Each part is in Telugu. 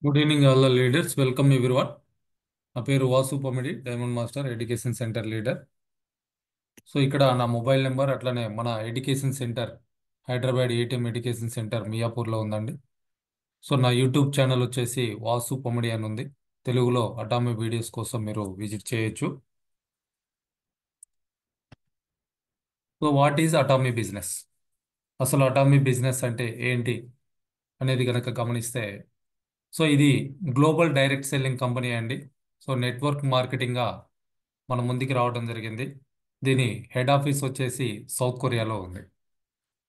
Good evening all the leaders, welcome everyone. నా పేరు Vasu Pamidi, diamond master education centre leader. So ఇక్కడ నా మొబైల్ నెంబర్ అట్లనే మన education centre Hyderabad ATM education centre మియాపూర్లో ఉందండి. సో నా యూట్యూబ్ ఛానల్ వచ్చేసి వాసు పమిడి అని ఉంది. తెలుగులో అటామీ వీడియోస్ కోసం మీరు విజిట్ చేయొచ్చు. So what is Atomy business? అసలు అటామీ బిజినెస్ అంటే ఏంటి అనేది కనుక గమనిస్తే, సో ఇది గ్లోబల్ డైరెక్ట్ సెల్లింగ్ కంపెనీ అండి. సో నెట్వర్క్ మార్కెటింగ్గా మన ముందుకి రావడం జరిగింది. దీని హెడ్ ఆఫీస్ వచ్చేసి సౌత్ కొరియాలో ఉంది.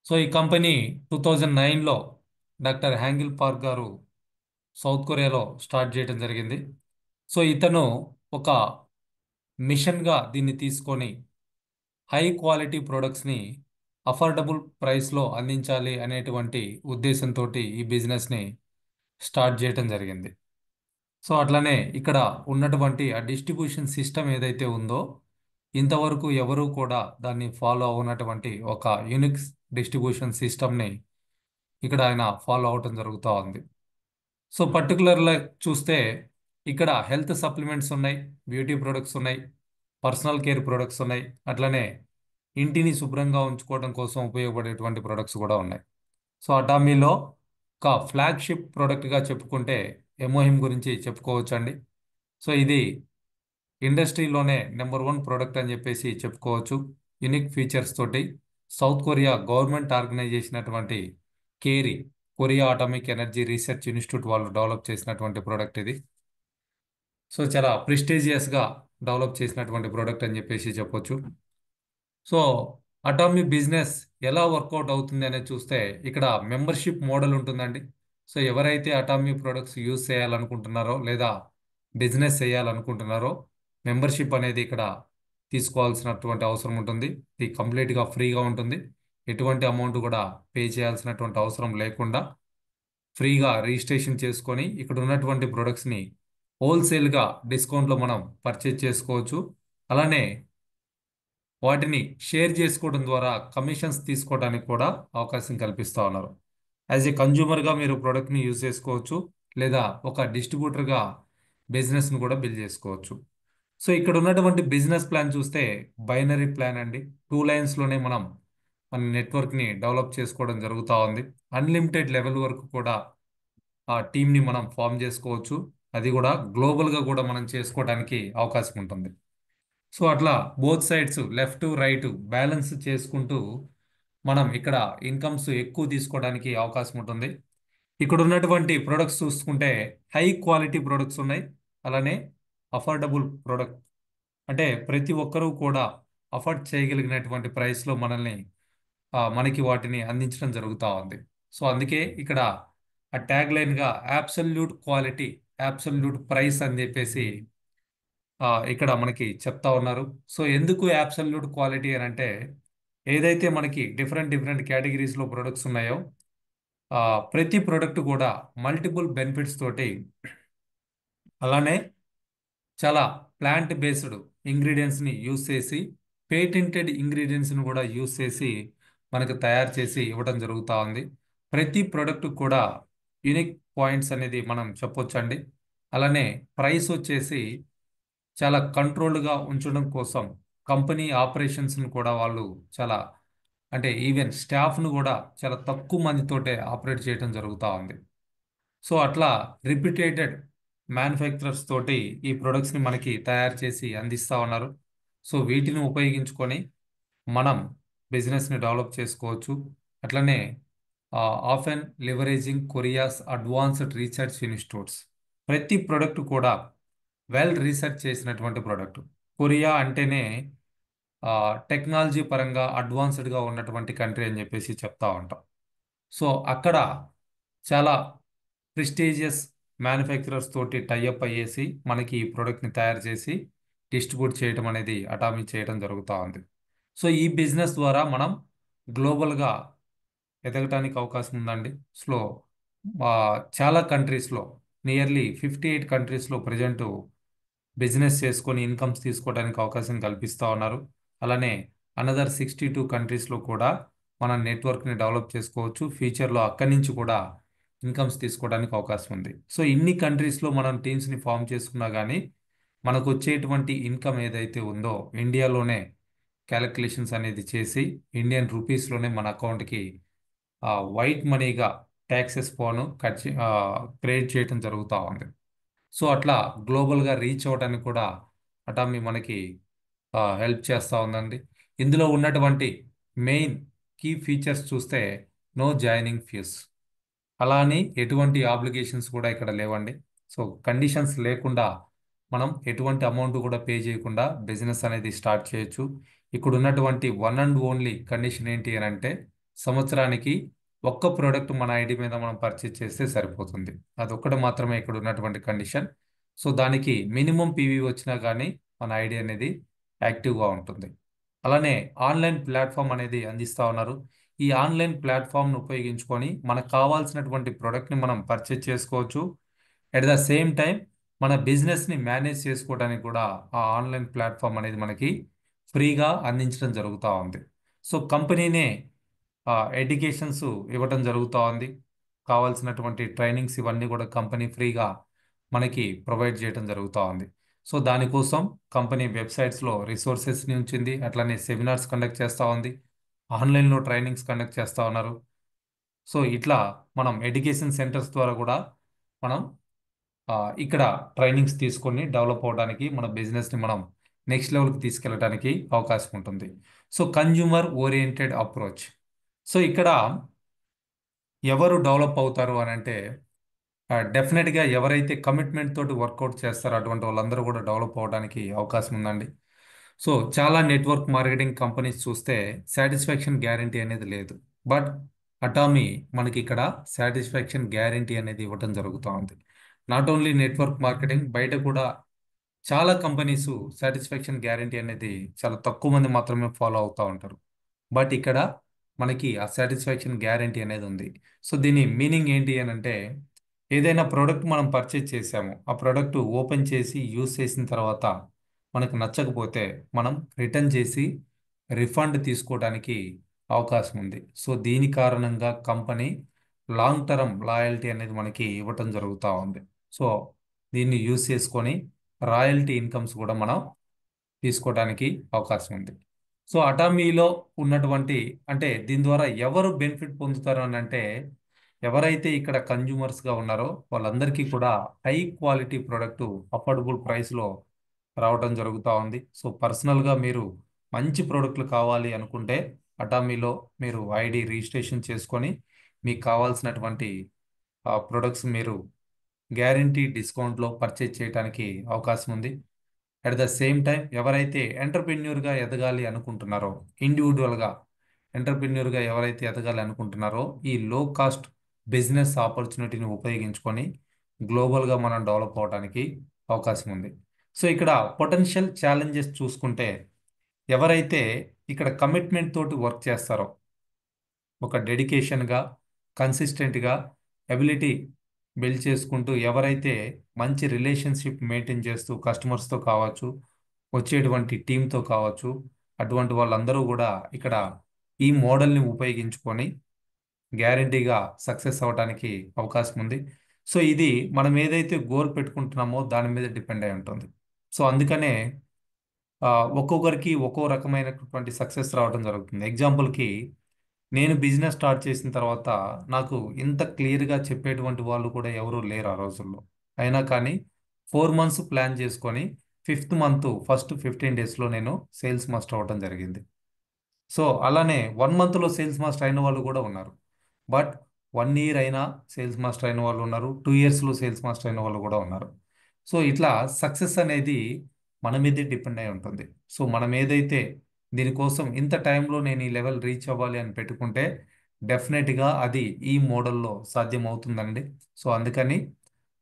సో ఈ కంపెనీ 2009లో డాక్టర్ హ్యాంగిల్ పార్క్ గారు సౌత్ కొరియాలో స్టార్ట్ చేయడం జరిగింది. సో ఇతను ఒక మిషన్గా దీన్ని తీసుకొని హై క్వాలిటీ ప్రొడక్ట్స్ని అఫోర్డబుల్ ప్రైస్లో అందించాలి అనేటువంటి ఉద్దేశంతో ఈ బిజినెస్ని స్టార్ట్ చేయడం జరిగింది. సో అట్లనే ఇక్కడ ఉన్నటువంటి ఆ డిస్ట్రిబ్యూషన్ సిస్టమ్ ఏదైతే ఉందో, ఇంతవరకు ఎవరు కూడా దాన్ని ఫాలో అవునటువంటి ఒక యూనిక్ డిస్ట్రిబ్యూషన్ సిస్టమ్ని ఇక్కడ ఆయన ఫాలో అవటం జరుగుతూ ఉంది. సో పర్టికులర్గా చూస్తే ఇక్కడ హెల్త్ సప్లిమెంట్స్ ఉన్నాయి, బ్యూటీ ప్రొడక్ట్స్ ఉన్నాయి, పర్సనల్ కేర్ ప్రొడక్ట్స్ ఉన్నాయి, అట్లనే ఇంటిని శుభ్రంగా ఉంచుకోవడం కోసం ఉపయోగపడేటువంటి ప్రొడక్ట్స్ కూడా ఉన్నాయి. సో అటామీలో ఒక ఫ్లాగ్షిప్ ప్రోడక్ట్గా చెప్పుకుంటే ఎమోహిమ్ గురించి చెప్పుకోవచ్చండి. సో ఇది ఇండస్ట్రీలోనే నెంబర్ 1 ప్రోడక్ట్ అని చెప్పేసి చెప్పుకోవచ్చు. యునిక్ ఫీచర్స్ తోటి సౌత్ కొరియా గవర్నమెంట్ ఆర్గనైజేషన్ అటువంటి కేరీ, Korea Atomic Energy Research Institute వాళ్ళు డెవలప్ చేసినటువంటి ప్రోడక్ట్ ఇది. సో చాలా ప్రెస్టీజియస్గా డెవలప్ చేసినటువంటి ప్రోడక్ట్ అని చెప్పేసి చెప్పొచ్చు. సో అటామీ బిజినెస్ ఎలా వర్కౌట్ అవుతుంది అనేది చూస్తే ఇక్కడ మెంబర్షిప్ మోడల్ ఉంటుందండి. సో ఎవరైతే అటామీ ప్రొడక్ట్స్ యూజ్ చేయాలనుకుంటున్నారో లేదా బిజినెస్ చేయాలనుకుంటున్నారో, మెంబర్షిప్ అనేది ఇక్కడ తీసుకోవాల్సినటువంటి అవసరం ఉంటుంది. ఇది కంప్లీట్గా ఫ్రీగా ఉంటుంది. ఎటువంటి అమౌంట్ కూడా పే చేయాల్సినటువంటి అవసరం లేకుండా ఫ్రీగా రిజిస్ట్రేషన్ చేసుకొని ఇక్కడ ఉన్నటువంటి ప్రొడక్ట్స్ని హోల్సేల్గా డిస్కౌంట్లో మనం పర్చేజ్ చేసుకోవచ్చు. అలానే వాటిని షేర్ చేసుకోవడం ద్వారా కమిషన్స్ తీసుకోవడానికి కూడా అవకాశం కల్పిస్తూ ఉన్నారు. యాజ్ ఏ కన్జ్యూమర్గా మీరు ప్రోడక్ట్ని యూజ్ చేసుకోవచ్చు, లేదా ఒక డిస్ట్రిబ్యూటర్గా బిజినెస్ను కూడా బిల్డ్ చేసుకోవచ్చు. సో ఇక్కడ ఉన్నటువంటి బిజినెస్ ప్లాన్ చూస్తే బైనరీ ప్లాన్ అండి. 2 లైన్స్లోనే మనం మన నెట్వర్క్ని డెవలప్ చేసుకోవడం జరుగుతూ ఉంది. అన్లిమిటెడ్ లెవెల్ వరకు కూడా ఆ టీంని మనం ఫామ్ చేసుకోవచ్చు. అది కూడా గ్లోబల్గా కూడా మనం చేసుకోవడానికి అవకాశం ఉంటుంది. సో అట్లా both sides left right balance చేసుకుంటూ మనం ఇక్కడ ఇన్కమ్స్ ఎక్కువ తీసుకోవడానికి అవకాశం ఉంటుంది. ఇక్కడ ఉన్నటువంటి ప్రొడక్ట్స్ చూసుకుంటే హై క్వాలిటీ ప్రొడక్ట్స్ ఉన్నాయి, అలానే అఫోర్డబుల్ ప్రొడక్ట్ అంటే ప్రతి ఒక్కరూ కూడా అఫోర్డ్ చేయగలిగినటువంటి ప్రైస్లో మనకి వాటిని అందించడం జరుగుతూ ఉంది. సో అందుకే ఇక్కడ ఆ ట్యాగ్ లైన్గా అబ్సల్యూట్ క్వాలిటీ, అబ్సల్యూట్ ప్రైస్ అని చెప్పేసి ఇక్కడ మనకి చెప్తా ఉన్నారు. సో ఎందుకు అబ్సల్యూట్ క్వాలిటీ అని అంటే, ఏదైతే మనకి డిఫరెంట్ డిఫరెంట్ కేటగిరీస్లో ప్రొడక్ట్స్ ఉన్నాయో, ఆ, ప్రతి ప్రొడక్ట్ కూడా మల్టిపుల్ బెనిఫిట్స్ తోటి, అలానే చాలా ప్లాంట్ బేస్డ్ ఇంగ్రీడియంట్స్ని యూస్ చేసి, పేటెంటెడ్ ఇంగ్రీడియంట్స్ని కూడా యూస్ చేసి మనకు తయారు చేసి ఇవ్వడం జరుగుతూ ఉంది. ప్రతి ప్రోడక్ట్ కూడా యూనిక్ పాయింట్స్ అనేది మనం చెప్పొచ్చండి. అలానే ప్రైస్ వచ్చేసి చాలా కంట్రోల్డ్గా ఉంచడం కోసం కంపెనీ ఆపరేషన్స్ను కూడా వాళ్ళు చాలా, అంటే ఈవెన్ స్టాఫ్ను కూడా చాలా తక్కువ మందితోటే ఆపరేట్ చేయడం జరుగుతూ ఉంది. సో అట్లా రిపీటెడ్ మ్యానుఫ్యాక్చరర్స్ తోటి ఈ ప్రొడక్ట్స్ని మనకి తయారు చేసి అందిస్తూ ఉన్నారు. సో వీటిని ఉపయోగించుకొని మనం బిజినెస్ని డెవలప్ చేసుకోవచ్చు. అట్లనే often leveraging Korea's advanced research institutes, ప్రతి ప్రొడక్ట్ కూడా వెల్ రీసెర్చ్ చేసినటువంటి ప్రోడక్ట్. కొరియా అంటేనే టెక్నాలజీ పరంగా అడ్వాన్స్డ్గా ఉన్నటువంటి కంట్రీ అని చెప్పేసి చెప్తా ఉంటాం. సో అక్కడ చాలా ప్రెస్టీజియస్ మ్యానుఫ్యాక్చరర్స్ తోటి టైఅప్ అయ్యేసి మనకి ఈ ప్రోడక్ట్ని తయారు చేసి డిస్ట్రిబ్యూట్ చేయడం అనేది అటామీ చేయడం జరుగుతూ ఉంది. సో ఈ బిజినెస్ ద్వారా మనం గ్లోబల్గా ఎదగటానికి అవకాశం ఉందండి. స్లో చాలా కంట్రీస్లో, నియర్లీ 58 కంట్రీస్లో ప్రజెంట్ బిజినెస్ చేసుకొని ఇన్కమ్స్ తీసుకోవడానికి అవకాశం కల్పిస్తూ ఉన్నారు. అలానే అనదర్ 62 కంట్రీస్లో కూడా మన నెట్వర్క్ని డెవలప్ చేసుకోవచ్చు. ఫ్యూచర్లో అక్కడి నుంచి కూడా ఇన్కమ్స్ తీసుకోవడానికి అవకాశం ఉంది. సో ఇన్ని కంట్రీస్లో మనం టీమ్స్ని ఫామ్ చేసుకున్నా కానీ మనకు వచ్చేటువంటి ఇన్కమ్ ఏదైతే ఉందో ఇండియాలోనే క్యాలిక్యులేషన్స్ అనేది చేసి ఇండియన్ రూపీస్లోనే మన అకౌంట్కి వైట్ మనీగా ట్యాక్సెస్ పోను క్రియేట్ చేయడం జరుగుతూ ఉంది. సో అట్లా గ్లోబల్గా రీచ్ అవ్వడానికి కూడా అటామీ మనకి హెల్ప్ చేస్తూ ఉందండి. ఇందులో ఉన్నటువంటి మెయిన్ కీ ఫీచర్స్ చూస్తే నో జాయినింగ్ ఫీస్, అలా అని ఎటువంటి ఆబ్లిగేషన్స్ కూడా ఇక్కడ లేవండి. సో కండిషన్స్ లేకుండా మనం ఎటువంటి అమౌంట్ కూడా పే చేయకుండా బిజినెస్ అనేది స్టార్ట్ చేయొచ్చు. ఇక్కడ ఉన్నటువంటి వన్ అండ్ ఓన్లీ కండిషన్ ఏంటి అని అంటే సంవత్సరానికి ఒక్క ప్రోడక్ట్ మన ఐడి మీద మనం పర్చేజ్ చేస్తే సరిపోతుంది. అదొక్కటి మాత్రమే ఇక్కడ ఉన్నటువంటి కండిషన్. సో దానికి మినిమం పీవీ వచ్చినా కానీ మన ఐడి అనేది యాక్టివ్గా ఉంటుంది. అలానే ఆన్లైన్ ప్లాట్ఫామ్ అనేది అందిస్తా ఉన్నారు. ఈ ఆన్లైన్ ప్లాట్ఫామ్ను ఉపయోగించుకొని మనకు కావాల్సినటువంటి ప్రోడక్ట్ని మనం పర్చేజ్ చేసుకోవచ్చు. ఎట్ ద సేమ్ టైం మన బిజినెస్ని మేనేజ్ చేసుకోవడానికి కూడా ఆ ఆన్లైన్ ప్లాట్ఫామ్ అనేది మనకి ఫ్రీగా అందించడం జరుగుతూ ఉంది. సో కంపెనీనే ఎడ్యుకేషన్స్ ఇవ్వటం జరుగుతూ ఉంది. కావాల్సినటువంటి ట్రైనింగ్స్ ఇవన్నీ కూడా కంపెనీ ఫ్రీగా మనకి ప్రొవైడ్ చేయడం జరుగుతూ ఉంది. సో దానికోసం కంపెనీ వెబ్సైట్స్లో రిసోర్సెస్ని ఉంచింది, అట్లనే సెమినార్స్ కండక్ట్ చేస్తూ ఉంది, ఆన్లైన్లో ట్రైనింగ్స్ కండక్ట్ చేస్తూ ఉన్నారు. సో ఇట్లా మనం ఎడ్యుకేషన్ సెంటర్స్ ద్వారా కూడా మనం ఇక్కడ ట్రైనింగ్స్ తీసుకొని డెవలప్ అవడానికి మన బిజినెస్ని మనం నెక్స్ట్ లెవెల్కి తీసుకెళ్ళడానికి అవకాశం ఉంటుంది. So consumer oriented approach. So ఇక్కడ ఎవరు డెవలప్ అవుతారు అని అంటే డెఫినెట్గా ఎవరైతే కమిట్మెంట్ తోటి వర్కౌట్ చేస్తారో అటువంటి వాళ్ళందరూ కూడా డెవలప్ అవడానికి అవకాశం ఉందండి. సో చాలా నెట్వర్క్ మార్కెటింగ్ కంపెనీస్ చూస్తే సాటిస్ఫాక్షన్ గ్యారంటీ అనేది లేదు. బట్ అటామీ మనకి ఇక్కడ సాటిస్ఫాక్షన్ గ్యారంటీ అనేది ఇవ్వటం జరుగుతూ ఉంది. నాట్ ఓన్లీ నెట్వర్క్ మార్కెటింగ్, బయట కూడా చాలా కంపెనీస్ సాటిస్ఫాక్షన్ గ్యారంటీ అనేది చాలా తక్కువ మంది మాత్రమే ఫాలో అవుతూ ఉంటారు. బట్ ఇక్కడ మనకి ఆ సాటిస్ఫాక్షన్ గ్యారంటీ అనేది ఉంది. సో దీని మీనింగ్ ఏంటి అని అంటే ఏదైనా ప్రోడక్ట్ మనం పర్చేజ్ చేసాము, ఆ ప్రోడక్ట్ ఓపెన్ చేసి యూస్ చేసిన తర్వాత మనకు నచ్చకపోతే మనం రిటర్న్ చేసి రిఫండ్ తీసుకోవడానికి అవకాశం ఉంది. సో దీని కారణంగా కంపెనీ లాంగ్ టర్మ్ లాయల్టీ అనేది మనకి ఇవ్వటం జరుగుతూ ఉంది. సో దీన్ని యూస్ చేసుకొని రాయల్టీ ఇన్కమ్స్ కూడా మనం తీసుకోవడానికి అవకాశం ఉంది. సో అటామీలో ఉన్నటువంటి అంటే దీని ద్వారా ఎవరు బెనిఫిట్ పొందుతారు అని అంటే ఎవరైతే ఇక్కడ కన్జ్యూమర్స్గా ఉన్నారో వాళ్ళందరికీ కూడా హై క్వాలిటీ ప్రోడక్ట్ అఫోర్డబుల్ ప్రైస్లో రావడం జరుగుతూ ఉంది. సో పర్సనల్గా మీరు మంచి ప్రోడక్ట్లు కావాలి అనుకుంటే అటామీలో మీరు ఐడి రిజిస్ట్రేషన్ చేసుకొని మీకు కావాల్సినటువంటి ప్రొడక్ట్స్ మీరు గ్యారంటీ డిస్కౌంట్లో పర్చేజ్ చేయడానికి అవకాశం ఉంది. అట్ ద సేమ్ టైం ఎవరైతే ఎంటర్ప్రెన్యూర్గా ఎదగాలి అనుకుంటున్నారో, ఇండివిజువల్గా ఎంటర్ప్రెన్యూర్గా ఎవరైతే ఎదగాలి అనుకుంటున్నారో ఈ లో కాస్ట్ బిజినెస్ ఆపర్చునిటీని ఉపయోగించుకొని గ్లోబల్గా మనం డెవలప్ అవడానికి అవకాశం ఉంది. సో ఇక్కడ పొటెన్షియల్ ఛాలెంజెస్ చూసుకుంటే ఎవరైతే ఇక్కడ కమిట్మెంట్ తోటి వర్క్ చేస్తారో, ఒక డెడికేషన్గా కన్సిస్టెంట్గా ఎబిలిటీ బిల్డ్ చేసుకుంటూ ఎవరైతే మంచి రిలేషన్షిప్ మెయింటైన్ చేస్తూ కస్టమర్స్తో కావచ్చు, వచ్చేటువంటి టీంతో కావచ్చు, అటువంటి వాళ్ళందరూ కూడా ఇక్కడ ఈ మోడల్ని ఉపయోగించుకొని గ్యారంటీగా సక్సెస్ అవ్వడానికి అవకాశం ఉంది. సో ఇది మనం ఏదైతే గోల్ పెట్టుకుంటున్నామో దాని మీద డిపెండ్ అయి ఉంటుంది. సో అందుకనే ఆ, ఒక్కొక్కరికి ఒక్కో రకమైనటువంటి సక్సెస్ రావడం జరుగుతుంది. ఎగ్జాంపుల్కి నేను బిజినెస్ స్టార్ట్ చేసిన తర్వాత నాకు ఇంత క్లియర్గా చెప్పేటువంటి వాళ్ళు కూడా ఎవరూ లేరు ఆ రోజుల్లో. అయినా కానీ 4 మంత్స్ ప్లాన్ చేసుకొని ఫిఫ్త్ మంత్ ఫస్ట్ 15 డేస్లో నేను సేల్స్ మాస్టర్ అవ్వడం జరిగింది. సో అలానే 1 మంత్లో సేల్స్ మాస్టర్ అయిన వాళ్ళు కూడా ఉన్నారు. బట్ 1 ఇయర్ అయినా సేల్స్ మాస్టర్ అయిన వాళ్ళు ఉన్నారు, 2 ఇయర్స్లో సేల్స్ మాస్టర్ అయిన వాళ్ళు కూడా ఉన్నారు. సో ఇట్లా సక్సెస్ అనేది మన మీదే డిపెండ్ అయి ఉంటుంది. సో మనం ఏదైతే దీనికోసం ఇంత టైంలో నేను ఈ లెవెల్ రీచ్ అవ్వాలి అని పెట్టుకుంటే డెఫినెట్గా అది ఈ మోడల్లో సాధ్యం అవుతుందండి. సో అందుకని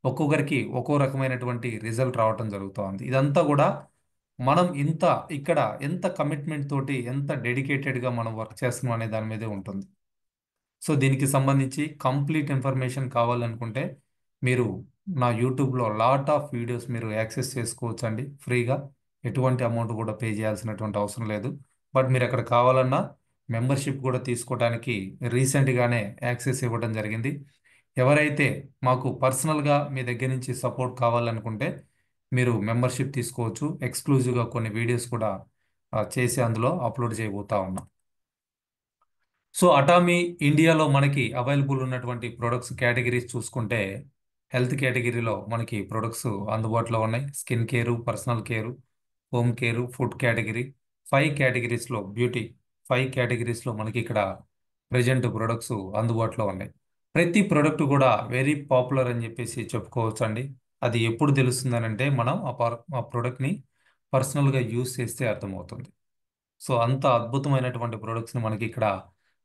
ఒక్కొక్కరికి ఒక్కో రకమైనటువంటి రిజల్ట్ రావటం జరుగుతోంది. ఇదంతా కూడా మనం ఇక్కడ ఎంత కమిట్మెంట్ తోటి ఎంత డెడికేటెడ్గా మనం వర్క్ చేస్తున్నాం అనే దాని మీదే ఉంటుంది. సో దీనికి సంబంధించి కంప్లీట్ ఇన్ఫర్మేషన్ కావాలనుకుంటే మీరు నా యూట్యూబ్లో లాట్ ఆఫ్ వీడియోస్ మీరు యాక్సెస్ చేసుకోవచ్చు అండి ఫ్రీగా. ఎటువంటి అమౌంట్ కూడా పే చేయాల్సినటువంటి అవసరం లేదు. బట్ మీరు అక్కడ కావాలన్నా మెంబర్షిప్ కూడా తీసుకోవడానికి రీసెంట్గానే యాక్సెస్ ఇవ్వడం జరిగింది. ఎవరైతే మాకు పర్సనల్గా మీ దగ్గర నుంచి సపోర్ట్ కావాలనుకుంటే మీరు మెంబర్షిప్ తీసుకోవచ్చు. ఎక్స్క్లూజివ్గా కొన్ని వీడియోస్ కూడా చేసి అందులో అప్లోడ్ చేయబోతా ఉన్నాం. సో అటామీ ఇండియాలో మనకి అవైలబుల్ ఉన్నటువంటి ప్రొడక్ట్స్ కేటగిరీస్ చూసుకుంటే హెల్త్ కేటగిరీలో మనకి ప్రొడక్ట్స్ అందుబాటులో ఉన్నాయి. Skin care, personal care, home care, food category, 5 కేటగిరీస్లో బ్యూటీ, 5 కేటగిరీస్లో మనకి ఇక్కడ ప్రజెంట్ ప్రొడక్ట్స్ అందుబాటులో ఉన్నాయి. ప్రతి ప్రొడక్ట్ కూడా వెరీ పాపులర్ అని చెప్పేసి చెప్పుకోవచ్చు అండి. అది ఎప్పుడు తెలుస్తుందనంటే మనం ఆ ప్రోడక్ట్ని పర్సనల్గా యూస్ చేస్తే అర్థమవుతుంది. సో అంత అద్భుతమైనటువంటి ప్రొడక్ట్స్ని మనకి ఇక్కడ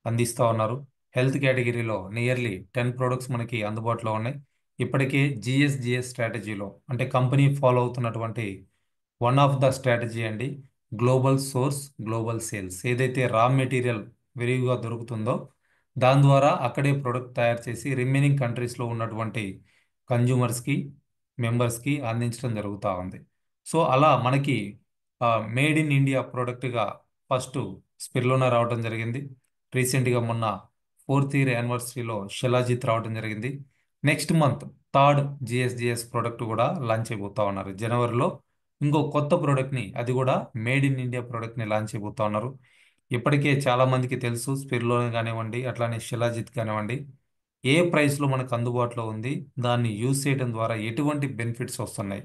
అందిస్తూ ఉన్నారు. హెల్త్ కేటగిరీలో నియర్లీ 10 ప్రొడక్ట్స్ మనకి అందుబాటులో ఉన్నాయి. ఇప్పటికే జిఎస్ స్ట్రాటజీలో అంటే కంపెనీ ఫాలో అవుతున్నటువంటి వన్ ఆఫ్ ద స్ట్రాటజీ అండి, గ్లోబల్ సోర్స్ గ్లోబల్ సేల్స్. ఏదైతే రా మెటీరియల్ విరివిగా దొరుకుతుందో దాని ద్వారా అక్కడే ప్రొడక్ట్ తయారు చేసి రిమైనింగ్ కంట్రీస్లో ఉన్నటువంటి కన్జ్యూమర్స్కి, మెంబర్స్కి అందించడం జరుగుతూ ఉంది. సో అలా మనకి మేడ్ ఇన్ ఇండియా ప్రోడక్ట్గా ఫస్ట్ స్పిర్లోనా రావడం జరిగింది. రీసెంట్గా మొన్న 4th ఇయర్ యానివర్సరీలో శిలాజిత్ రావడం జరిగింది. Next month third GS product కూడా లాంచ్ అయిపోతా ఉన్నారు. జనవరిలో ఇంకో కొత్త ప్రోడక్ట్ని, అది కూడా మేడ్ ఇన్ ఇండియా ప్రోడక్ట్ని లాంచ్ అయిపోతా ఉన్నారు. ఇప్పటికే చాలా మందికి తెలుసు, స్పిర్లోనే కానివ్వండి, అట్లానే శిలాజిత్ కానివ్వండి, ఏ ప్రైస్లో మనకు అందుబాటులో ఉంది, దాన్ని యూజ్ చేయడం ద్వారా ఎటువంటి బెనిఫిట్స్ వస్తున్నాయి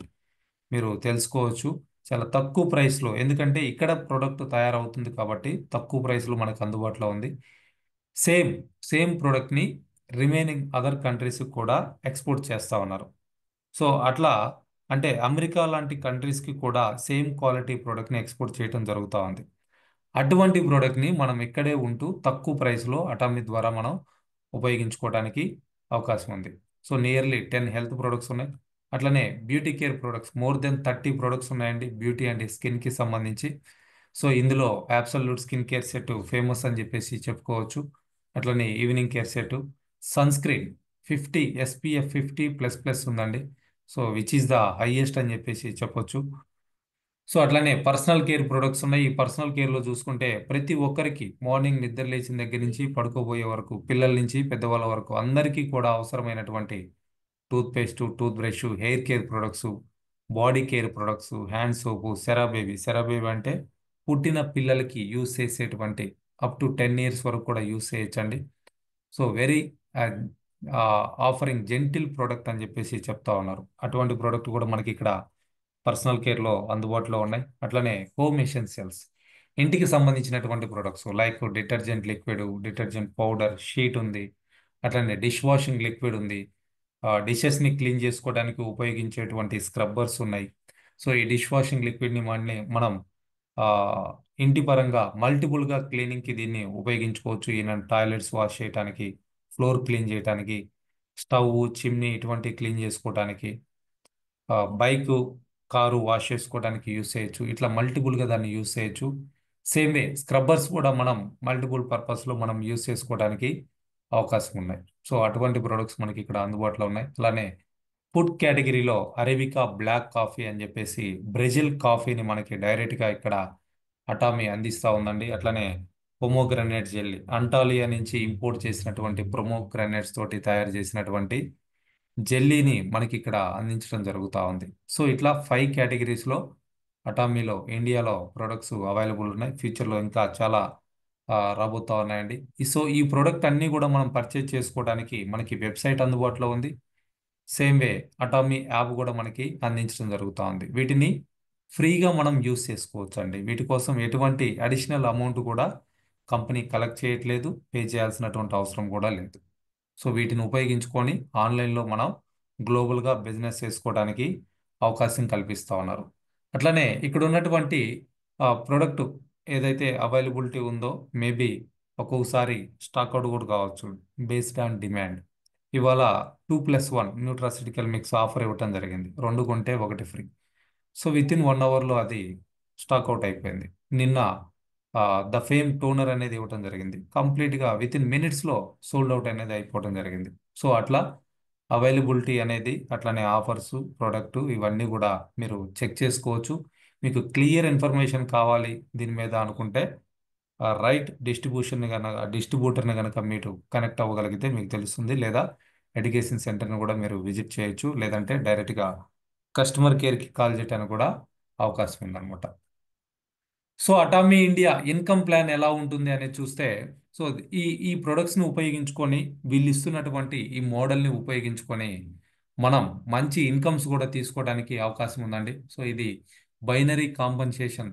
మీరు తెలుసుకోవచ్చు. చాలా తక్కువ ప్రైస్లో, ఎందుకంటే ఇక్కడ ప్రోడక్ట్ తయారవుతుంది కాబట్టి తక్కువ ప్రైస్లో మనకు అందుబాటులో ఉంది. సేమ్ సేమ్ ప్రోడక్ట్ని రిమైనింగ్ అదర్ కంట్రీస్కి కూడా ఎక్స్పోర్ట్ చేస్తూ ఉన్నారు. సో అట్లా అంటే అమెరికా లాంటి కంట్రీస్కి కూడా సేమ్ క్వాలిటీ ప్రోడక్ట్ని ఎక్స్పోర్ట్ చేయడం జరుగుతూ ఉంది. అటువంటి ప్రోడక్ట్ని మనం ఇక్కడే ఉంటూ తక్కువ ప్రైస్లో అటామిక్ ద్వారా మనం ఉపయోగించుకోవడానికి అవకాశం ఉంది. సో నియర్లీ 10 హెల్త్ ప్రొడక్ట్స్ ఉన్నాయి. అట్లనే beauty care products more than 30 products ఉన్నాయండి బ్యూటీ అండ్ స్కిన్కి సంబంధించి. సో ఇందులో absolute skin care set famous అని చెప్పేసి చెప్పుకోవచ్చు. అట్లనే evening care set, sunscreen 50 SPF 50++ ఉందండి. So which is the highest అని చెప్పేసి చెప్పొచ్చు. సో అట్లానే పర్సనల్ కేర్ ప్రొడక్ట్స్ ఉన్నాయి. ఈ పర్సనల్ కేర్లో చూసుకుంటే ప్రతి ఒక్కరికి మార్నింగ్ నిద్ర లేచిన దగ్గర నుంచి పడుకోబోయే వరకు, పిల్లల నుంచి పెద్దవాళ్ళ వరకు అందరికీ కూడా అవసరమైనటువంటి toothpaste, toothbrush, hair care products, body care products, hand soap, సెరాబేబీ. సెరాబేబీ అంటే పుట్టిన పిల్లలకి యూస్ చేసేటువంటి అప్ టు 10 ఇయర్స్ వరకు కూడా యూస్ చేయొచ్చండి. So very offering gentle product అని చెప్పేసి చెప్తా ఉన్నారు. అటువంటి ప్రోడక్ట్ కూడా మనకి ఇక్కడ పర్సనల్ కేర్లో అందుబాటులో ఉన్నాయి. అట్లనే హోమ్ ఎసెన్షియల్స్, ఇంటికి సంబంధించినటువంటి products like detergent liquid, detergent powder, sheet ఉంది. అట్లనే డిష్ వాషింగ్ లిక్విడ్ ఉంది. డిషెస్ని క్లీన్ చేసుకోవడానికి ఉపయోగించేటువంటి స్క్రబ్బర్స్ ఉన్నాయి. సో ఈ డిష్ వాషింగ్ లిక్విడ్ని మనం ఆ, ఇంటి పరంగా మల్టిపుల్గా క్లీనింగ్కి దీన్ని ఉపయోగించుకోవచ్చు. ఈయన టాయిలెట్స్ వాష్ చేయడానికి, ఫ్లోర్ క్లీన్ చేయడానికి, స్టవ్, చిమ్నీ ఇటువంటి క్లీన్ చేసుకోవడానికి, బైక్, కారు వాష్ చేసుకోవడానికి యూస్ చేయొచ్చు. ఇట్లా మల్టిపుల్గా దాన్ని యూస్ చేయొచ్చు. సేమ్ వే స్క్రబ్బర్స్ కూడా మనం మల్టిపుల్ పర్పస్లో మనం యూస్ చేసుకోవడానికి అవకాశం ఉన్నాయి. సో అటువంటి ప్రొడక్ట్స్ మనకి ఇక్కడ అందుబాటులో ఉన్నాయి. అలానే ఫుడ్ కేటగిరీలో అరేబికా బ్లాక్ కాఫీ అని చెప్పేసి బ్రెజిల్ కాఫీని మనకి డైరెక్ట్గా ఇక్కడ అటామీ అందిస్తూ ఉందండి. అట్లనే పొమోగ్రనేట్ జెల్లీ, అంటాలియా నుంచి ఇంపోర్ట్ చేసినటువంటి పొమోగ్రనేట్స్ తోటి తయారు చేసినటువంటి జెల్లీని మనకి ఇక్కడ అందించడం జరుగుతూ ఉంది. సో ఇట్లా 5 కేటగిరీస్లో అటామీలో ఇండియాలో ప్రొడక్ట్స్ అవైలబుల్ ఉన్నాయి. ఫ్యూచర్లో ఇంకా చాలా రాబోతా ఉన్నాయండి. సో ఈ ప్రోడక్ట్ అన్నీ కూడా మనం పర్చేజ్ చేసుకోవడానికి మనకి వెబ్సైట్ అందుబాటులో ఉంది. సేమ్ వే అటామీ యాప్ కూడా మనకి అందించడం జరుగుతూ ఉంది. వీటిని ఫ్రీగా మనం యూస్ చేసుకోవచ్చు అండి. వీటి కోసం ఎటువంటి అడిషనల్ అమౌంట్ కూడా కంపెనీ కలెక్ట్ చేయట్లేదు, పే చేయాల్సినటువంటి అవసరం కూడా లేదు. సో వీటిని ఉపయోగించుకొని ఆన్లైన్లో మనం గ్లోబల్గా బిజినెస్ చేసుకోవడానికి అవకాశం కల్పిస్తూ ఉన్నారు. అట్లనే ఇక్కడ ఉన్నటువంటి ప్రోడక్ట్ ఏదైతే అవైలబిలిటీ ఉందో మేబీ ఒక్కొక్కసారి స్టాక్ అవుట్ కూడా కావచ్చు, బేస్డ్ ఆన్ డిమాండ్. ఇవాళ 2+1 న్యూట్రాసిటికల్ మిక్స్ ఆఫర్ ఇవ్వటం జరిగింది, 2 కొంటే 1 ఫ్రీ. సో విత్ ఇన్ 1 అవర్లో అది స్టాక్ అవుట్ అయిపోయింది. నిన్న ద ఫేమ్ టోనర్ అనేది ఇవ్వటం జరిగింది, కంప్లీట్గా విత్ ఇన్ మినిట్స్లో సోల్డ్ అవుట్ అనేది అయిపోవటం జరిగింది. సో అట్లా అవైలబిలిటీ అనేది, అట్లానే ఆఫర్స్, ప్రోడక్ట్ ఇవన్నీ కూడా మీరు చెక్ చేసుకోవచ్చు. మీకు క్లియర్ ఇన్ఫర్మేషన్ కావాలి దీని మీద అనుకుంటే రైట్ డిస్ట్రిబ్యూటర్ని కనుక మీరు కనెక్ట్ అవ్వగలిగితే మీకు తెలుస్తుంది. లేదా ఎడ్యుకేషన్ సెంటర్ని కూడా మీరు విజిట్ చేయొచ్చు, లేదంటే డైరెక్ట్గా కస్టమర్ కేర్కి కాల్ చేయడానికి కూడా అవకాశం ఉందన్నమాట. So Atomy India income plan ఎలా ఉంటుంది అనేది చూస్తే, సో ఈ ఈ ప్రొడక్ట్స్ని ఉపయోగించుకొని, వీళ్ళు ఇస్తున్నటువంటి ఈ మోడల్ని ఉపయోగించుకొని మనం మంచి ఇన్కమ్స్ కూడా తీసుకోవడానికి అవకాశం ఉందండి. సో ఇది బైనరీ కాంపన్సేషన్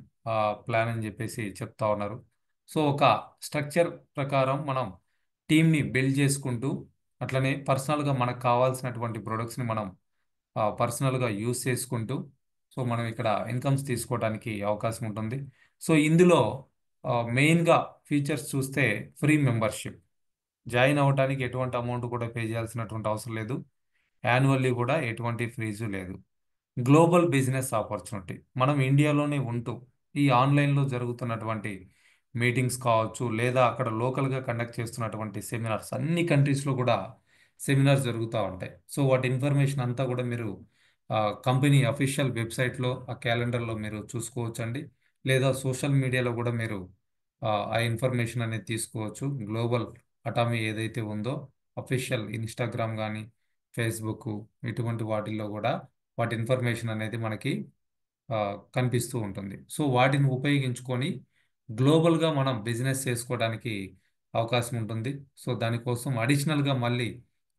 ప్లాన్ అని చెప్పేసి చెప్తా ఉన్నారు. సో ఒక స్ట్రక్చర్ ప్రకారం మనం టీమ్ని బిల్డ్ చేసుకుంటూ, అట్లనే పర్సనల్గా మనకు కావాల్సినటువంటి ప్రొడక్ట్స్ని మనం పర్సనల్గా యూస్ చేసుకుంటూ, సో మనం ఇక్కడ ఇన్కమ్స్ తీసుకోవడానికి అవకాశం ఉంటుంది. సో ఇందులో మెయిన్గా ఫీచర్స్ చూస్తే ఫ్రీ మెంబర్షిప్, జాయిన్ అవ్వడానికి ఎటువంటి అమౌంట్ కూడా పే చేయాల్సినటువంటి అవసరం లేదు. యాన్యువల్లీ కూడా ఎటువంటి ఫీజు లేదు. గ్లోబల్ బిజినెస్ ఆపర్చునిటీ, మనం ఇండియాలోనే ఉంటూ ఈ ఆన్లైన్లో జరుగుతున్నటువంటి మీటింగ్స్ కావచ్చు, లేదా అక్కడ లోకల్గా కండక్ట్ చేస్తున్నటువంటి సెమినార్స్, అన్ని కంట్రీస్లో కూడా సెమినార్స్ జరుగుతూ ఉంటాయి. సో వాటి ఇన్ఫర్మేషన్ అంతా కూడా మీరు కంపెనీ అఫీషియల్ వెబ్సైట్లో ఆ క్యాలెండర్లో మీరు చూసుకోవచ్చండి, లేదా సోషల్ మీడియాలో కూడా మీరు ఆ ఇన్ఫర్మేషన్ అనేది తీసుకోవచ్చు. గ్లోబల్ అటామీ ఏదైతే ఉందో అఫీషియల్ ఇన్స్టాగ్రామ్ కానీ ఫేస్బుక్ ఇటువంటి వాటిల్లో కూడా వాటి ఇన్ఫర్మేషన్ అనేది మనకి ఆ, కనిపిస్తూ ఉంటుంది. సో వాటిని ఉపయోగించుకొని గ్లోబల్గా మనం బిజినెస్ చేసుకోవడానికి అవకాశం ఉంటుంది. సో దానికోసం అడిషనల్గా మళ్ళీ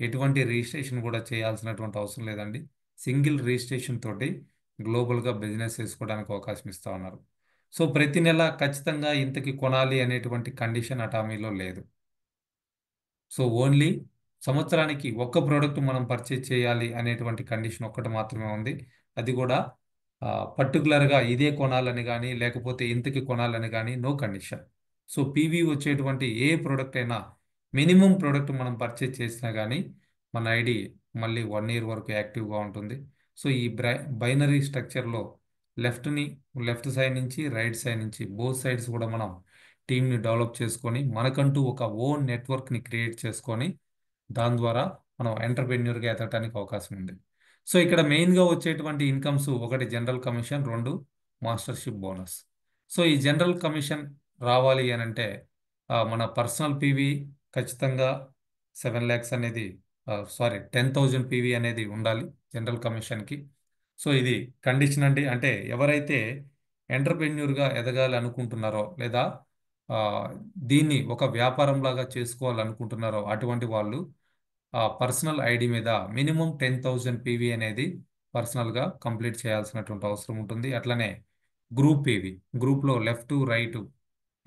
ఎటువంటి రిజిస్ట్రేషన్ కూడా చేయాల్సినటువంటి అవసరం లేదండి. సింగిల్ రిజిస్ట్రేషన్ తోటి గ్లోబల్గా బిజినెస్ చేసుకోవడానికి అవకాశం ఇస్తా ఉన్నారు. సో ప్రతి నెల ఖచ్చితంగా ఇంతకి కొనాలి అనేటువంటి కండిషన్ అటామీలో లేదు. సో ఓన్లీ సంవత్సరానికి ఒక్క ప్రోడక్ట్ మనం పర్చేజ్ చేయాలి అనేటువంటి కండిషన్ ఒక్కటి మాత్రమే ఉంది. అది కూడా పర్టికులర్గా ఇదే కొనాలని కానీ, లేకపోతే ఇంతకి కొనాలని కానీ నో కండిషన్. సో పీవీ వచ్చేటువంటి ఏ ప్రోడక్ట్ అయినా మినిమం ప్రోడక్ట్ మనం పర్చేజ్ చేసినా కానీ మన ఐడి మళ్ళీ 1 ఇయర్ వరకు యాక్టివ్గా ఉంటుంది. సో ఈ బైనరీ స్ట్రక్చర్లో లెఫ్ట్ని లెఫ్ట్ సైడ్ నుంచి రైట్ సైడ్ నుంచి బోత్ సైడ్స్ కూడా మనం టీమ్ని డెవలప్ చేసుకొని మనకంటూ ఒక ఓన్ నెట్వర్క్ని క్రియేట్ చేసుకొని దాని ద్వారా మనం ఎంటర్ప్రెన్యూర్గా ఎదగటానికి అవకాశం ఉంది. సో ఇక్కడ మెయిన్గా వచ్చేటువంటి ఇన్కమ్స్, ఒకటి జనరల్ కమిషన్, రెండు మాస్టర్షిప్ బోనస్. సో ఈ జనరల్ కమిషన్ రావాలి అని అంటే మన పర్సనల్ పీవీ ఖచ్చితంగా 7 lakhs అనేది, సారీ 10,000 పీవీ అనేది ఉండాలి జనరల్ కమిషన్కి. సో ఇది కండిషన్ అండి. అంటే ఎవరైతే ఎంటర్ప్రెన్యూర్గా ఎదగాలి అనుకుంటున్నారో, లేదా ఆ, దీన్ని ఒక వ్యాపారం లాగా చేసుకోవాలనుకుంటున్నారో అటువంటి వాళ్ళు ఆ పర్సనల్ ఐడి మీద మినిమం 10,000 పీవీ అనేది పర్సనల్గా కంప్లీట్ చేయాల్సినటువంటి అవసరం ఉంటుంది. అట్లనే గ్రూప్ పీవీ, గ్రూప్లో లెఫ్ట్ రైట్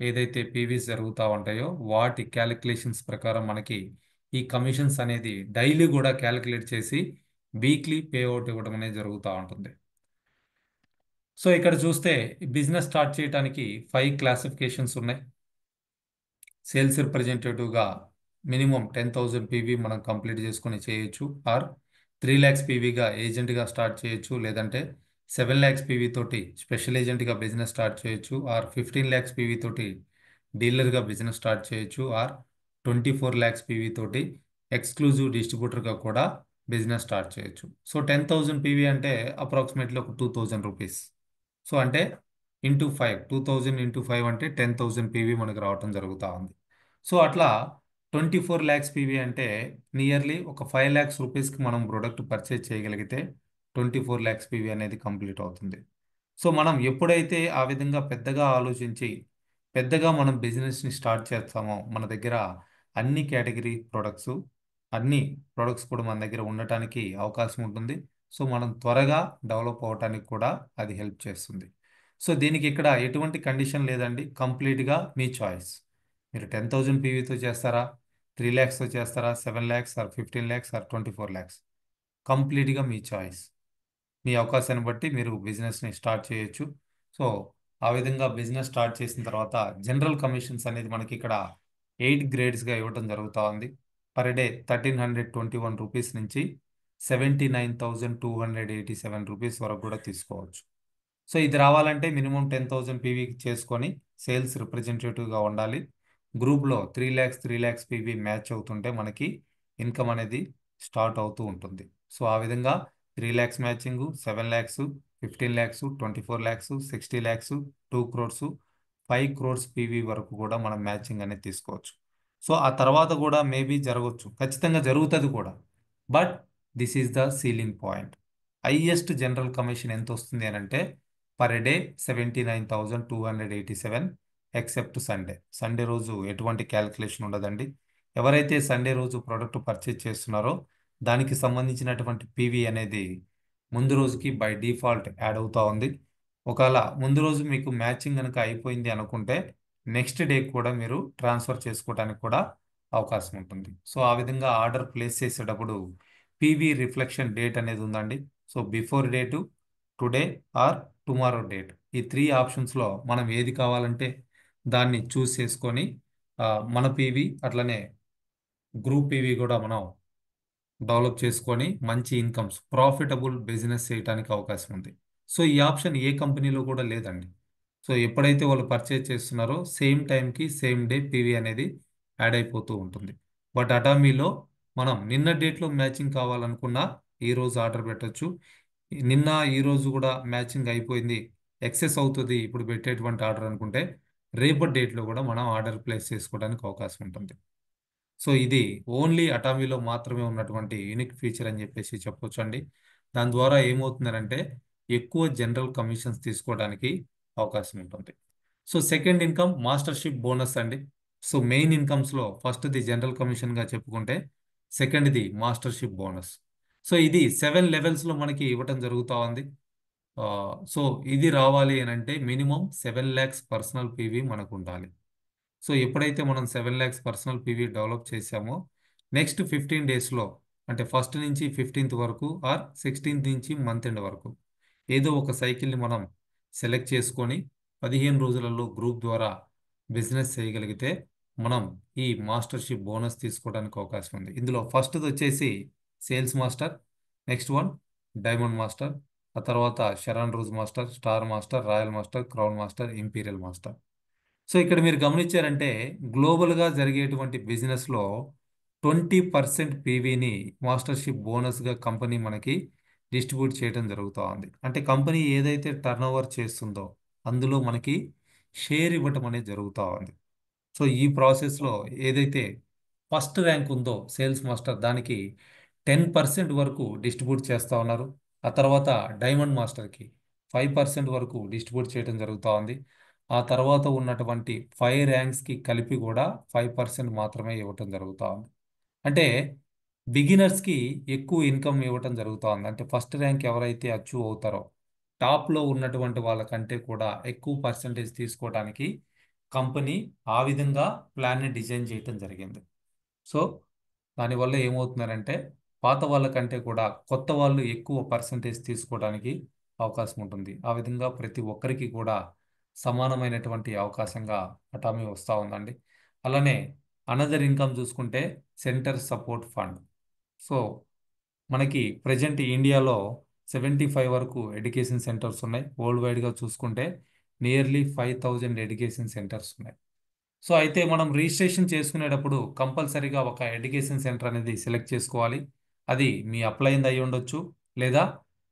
ఏదైతే పీవీస్ జరుగుతూ ఉంటాయో వాటి క్యాలిక్యులేషన్స్ ప్రకారం మనకి ఈ కమిషన్స్ అనేది డైలీ కూడా క్యాలిక్యులేట్ చేసి వీక్లీ పే అవుట్ ఇవ్వడం అనేది జరుగుతూ ఉంటుంది. సో ఇక్కడ చూస్తే బిజినెస్ స్టార్ట్ చేయడానికి 5 క్లాసిఫికేషన్స్ ఉన్నాయి. సేల్స్ రిప్రజెంటేటివ్గా మినిమం 10,000 పీవీ మనం కంప్లీట్ చేసుకొని చేయొచ్చు, ఆర్ 3 lakhs పీవీగా ఏజెంట్గా స్టార్ట్ చేయొచ్చు, లేదంటే 7 lakhs పీవీ తోటి స్పెషల్ ఏజెంట్గా బిజినెస్ స్టార్ట్ చేయొచ్చు, ఆర్ 15 lakhs పీవీ తోటి డీలర్గా బిజినెస్ స్టార్ట్ చేయొచ్చు, ఆర్ 24 lakhs పీవీ తోటి ఎక్స్క్లూజివ్ డిస్ట్రిబ్యూటర్గా కూడా బిజినెస్ స్టార్ట్ చేయొచ్చు. సో 10,000 పీవీ అంటే అప్రాక్సిమేట్లీ ఒక 2,000 రూపీస్. సో అంటే ఇంటూ 5, 2,000 ఇంటూ 5 అంటే 10,000 పీవీ మనకు రావటం జరుగుతూ ఉంది. సో అట్లా 24 lakhs పీవీ అంటే నియర్లీ ఒక 5 lakhs రూపీస్కి మనం ప్రోడక్ట్ పర్చేజ్ చేయగలిగితే 24 lakhs పీవీ అనేది కంప్లీట్ అవుతుంది. సో మనం ఎప్పుడైతే ఆ విధంగా పెద్దగా ఆలోచించి పెద్దగా మనం బిజినెస్ని స్టార్ట్ చేస్తామో, మన దగ్గర అన్ని కేటగిరీ ప్రొడక్ట్స్, అన్ని ప్రొడక్ట్స్ కూడా మన దగ్గర ఉండటానికి అవకాశం ఉంటుంది. సో మనం త్వరగా డెవలప్ అవటానికి కూడా అది హెల్ప్ చేస్తుంది. సో దీనికి ఇక్కడ ఎటువంటి కండిషన్ లేదండి, కంప్లీట్గా మీ చాయిస్. మీరు 10,000 పీవీతో చేస్తారా, 3 lakhsతో చేస్తారా, 7 lakhs or 15 lakhs or 24 lakhs, కంప్లీట్గా మీ చాయిస్. మీ అవకాశాన్ని బట్టి మీరు బిజినెస్ని స్టార్ట్ చేయొచ్చు. సో ఆ విధంగా బిజినెస్ స్టార్ట్ చేసిన తర్వాత జనరల్ కమిషన్స్ అనేది మనకి ఇక్కడ 8 గ్రేడ్స్గా ఇవ్వడం జరుగుతూ ఉంది. పర్ డే 1,321 రూపీస్ నుంచి 79,287 రూపీస్ వరకు కూడా తీసుకోవచ్చు. సో ఇది రావాలంటే మినిమం 10,000 పీవీ చేసుకొని సేల్స్ రిప్రజెంటేటివ్గా ఉండాలి. గ్రూప్లో 3 lakhs పీవీ మ్యాచ్ అవుతుంటే మనకి ఇన్కమ్ అనేది స్టార్ట్ అవుతూ ఉంటుంది. సో ఆ విధంగా 3 lakhs matching, 7 lakhs, 15 lakhs, 24 lakhs, 60 lakhs, 2 crores, 5 crores PV వరకు కూడా మనం మ్యాచింగ్ అనేది తీసుకోవచ్చు. సో ఆ తర్వాత కూడా మేబీ జరగవచ్చు, ఖచ్చితంగా జరుగుతుంది కూడా. But this is the ceiling point. Highest general commission ఎంత వస్తుంది అని అంటే per day 79,287, except Sunday. Sunday రోజు ఎటువంటి క్యాలిక్యులేషన్ ఉండదండి. ఎవరైతే సండే రోజు ప్రోడక్ట్ పర్చేజ్ చేస్తున్నారో దానికి సంబంధించినటువంటి పీవీ అనేది ముందు రోజుకి బై డిఫాల్ట్ యాడ్ అవుతా ఉంది. ఒకవేళ ముందు రోజు మీకు మ్యాచింగ్ కనుక అయిపోయింది అనుకుంటే నెక్స్ట్ డే కూడా మీరు ట్రాన్స్ఫర్ చేసుకోవడానికి కూడా అవకాశం ఉంటుంది. సో ఆ విధంగా ఆర్డర్ ప్లేస్ చేసేటప్పుడు పీవీ రిఫ్లెక్షన్ డేట్ అనేది ఉందండి. So before date, today or tomorrow date, ఈ త్రీ ఆప్షన్స్లో మనం ఏది కావాలంటే దాన్ని చూస్ చేసుకొని మన పీవీ అట్లనే గ్రూప్ పీవీ కూడా మనం డెవలప్ చేసుకొని మంచి ఇన్కమ్స్, ప్రాఫిటబుల్ బిజినెస్ చేయడానికి అవకాశం ఉంది. సో ఈ ఆప్షన్ ఏ కంపెనీలో కూడా లేదండి. సో ఎప్పుడైతే వాళ్ళు పర్చేజ్ చేస్తున్నారో సేమ్ టైంకి సేమ్ డే పీవీ అనేది యాడ్ అయిపోతూ ఉంటుంది. బట్ అటామీలో మనం నిన్న డేట్లో మ్యాచింగ్ కావాలనుకున్నా ఈ రోజు ఆర్డర్ పెట్టొచ్చు. నిన్న ఈ రోజు కూడా మ్యాచింగ్ అయిపోయింది, ఎక్సెస్ అవుతుంది ఇప్పుడు పెట్టేటువంటి ఆర్డర్ అనుకుంటే రేపటి డేట్లో కూడా మనం ఆర్డర్ ప్లేస్ చేసుకోవడానికి అవకాశం ఉంటుంది. సో ఇది ఓన్లీ అటామీలో మాత్రమే ఉన్నటువంటి యూనిక్ ఫీచర్ అని చెప్పేసి చెప్పొచ్చు అండి. దాని ద్వారా ఏమవుతుందంటే ఎక్కువ జనరల్ కమిషన్స్ తీసుకోవడానికి అవకాశం ఉంటుంది. సో సెకండ్ ఇన్కమ్ మాస్టర్షిప్ బోనస్ అండి. సో మెయిన్ ఇన్కమ్స్లో ఫస్ట్ది జనరల్ కమిషన్గా చెప్పుకుంటే సెకండ్ది మాస్టర్షిప్ బోనస్. సో ఇది 7 లెవెల్స్లో మనకి ఇవ్వటం జరుగుతూ ఉంది. సో ఇది రావాలి అని అంటే మినిమం 7 lakhs పర్సనల్ పీవీ మనకు ఉండాలి. సో ఎప్పుడైతే మనం 7 lakhs పర్సనల్ పీవీ డెవలప్ చేసామో నెక్స్ట్ 15 డేస్లో, అంటే ఫస్ట్ నుంచి 15th వరకు ఆర్ 16th నుంచి మంత్ ఎండ్ వరకు ఏదో ఒక సైకిల్ని మనం సెలెక్ట్ చేసుకొని 15 రోజులలో గ్రూప్ ద్వారా బిజినెస్ చేయగలిగితే మనం ఈ మాస్టర్షిప్ బోనస్ తీసుకోవడానికి అవకాశం ఉంది. ఇందులో ఫస్ట్ది వచ్చేసి sales master, next one diamond master, ఆ తర్వాత షరాన్ rose master, star master, royal master, crown master, imperial master. So ఇక్కడ మీరు గమనించారంటే గ్లోబల్గా జరిగేటువంటి బిజినెస్లో 20% పీవీని మాస్టర్షిప్ బోనస్గా కంపెనీ మనకి డిస్ట్రిబ్యూట్ చేయడం జరుగుతూ ఉంది. అంటే కంపెనీ ఏదైతే టర్న్ ఓవర్ చేస్తుందో అందులో మనకి షేర్ ఇవ్వటం అనేది జరుగుతూ ఉంది. సో ఈ ప్రాసెస్లో ఏదైతే ఫస్ట్ ర్యాంక్ ఉందో సేల్స్ మాస్టర్ దానికి 10% వరకు డిస్ట్రిబ్యూట్ చేస్తూ ఉన్నారు. ఆ తర్వాత డైమండ్ మాస్టర్కి 5% వరకు డిస్ట్రిబ్యూట్ చేయడం జరుగుతూ ఉంది. ఆ తర్వాత ఉన్నటువంటి 5 ర్యాంక్స్కి కలిపి కూడా 5% మాత్రమే ఇవ్వటం జరుగుతూ ఉంది. అంటే బిగినర్స్కి ఎక్కువ ఇన్కమ్ ఇవ్వటం జరుగుతూ ఉంది. అంటే ఫస్ట్ ర్యాంక్ ఎవరైతే అచీవ్ అవుతారో టాప్లో ఉన్నటువంటి వాళ్ళకంటే కూడా ఎక్కువ పర్సంటేజ్ తీసుకోవడానికి కంపెనీ ఆ విధంగా ప్లాన్ని డిజైన్ చేయటం జరిగింది. సో దానివల్ల ఏమవుతున్నారంటే పాత వాళ్ళకంటే కూడా కొత్త వాళ్ళు ఎక్కువ పర్సంటేజ్ తీసుకోవడానికి అవకాశం ఉంటుంది. ఆ విధంగా ప్రతి ఒక్కరికి కూడా సమానమైనటువంటి అవకాశంగా అటామీ వస్తూ ఉందండి. అలానే అనదర్ ఇన్కమ్ చూసుకుంటే సెంటర్ సపోర్ట్ ఫండ్. సో మనకి ప్రజెంట్ ఇండియాలో 75 వరకు ఎడ్యుకేషన్ సెంటర్స్ ఉన్నాయి. వరల్డ్ వైడ్గా చూసుకుంటే నియర్లీ 5,000 ఎడ్యుకేషన్ సెంటర్స్ ఉన్నాయి. సో అయితే మనం రిజిస్ట్రేషన్ చేసుకునేటప్పుడు కంపల్సరీగా ఒక ఎడ్యుకేషన్ సెంటర్ అనేది సెలెక్ట్ చేసుకోవాలి. అది మీ అప్లైంది అయి ఉండొచ్చు, లేదా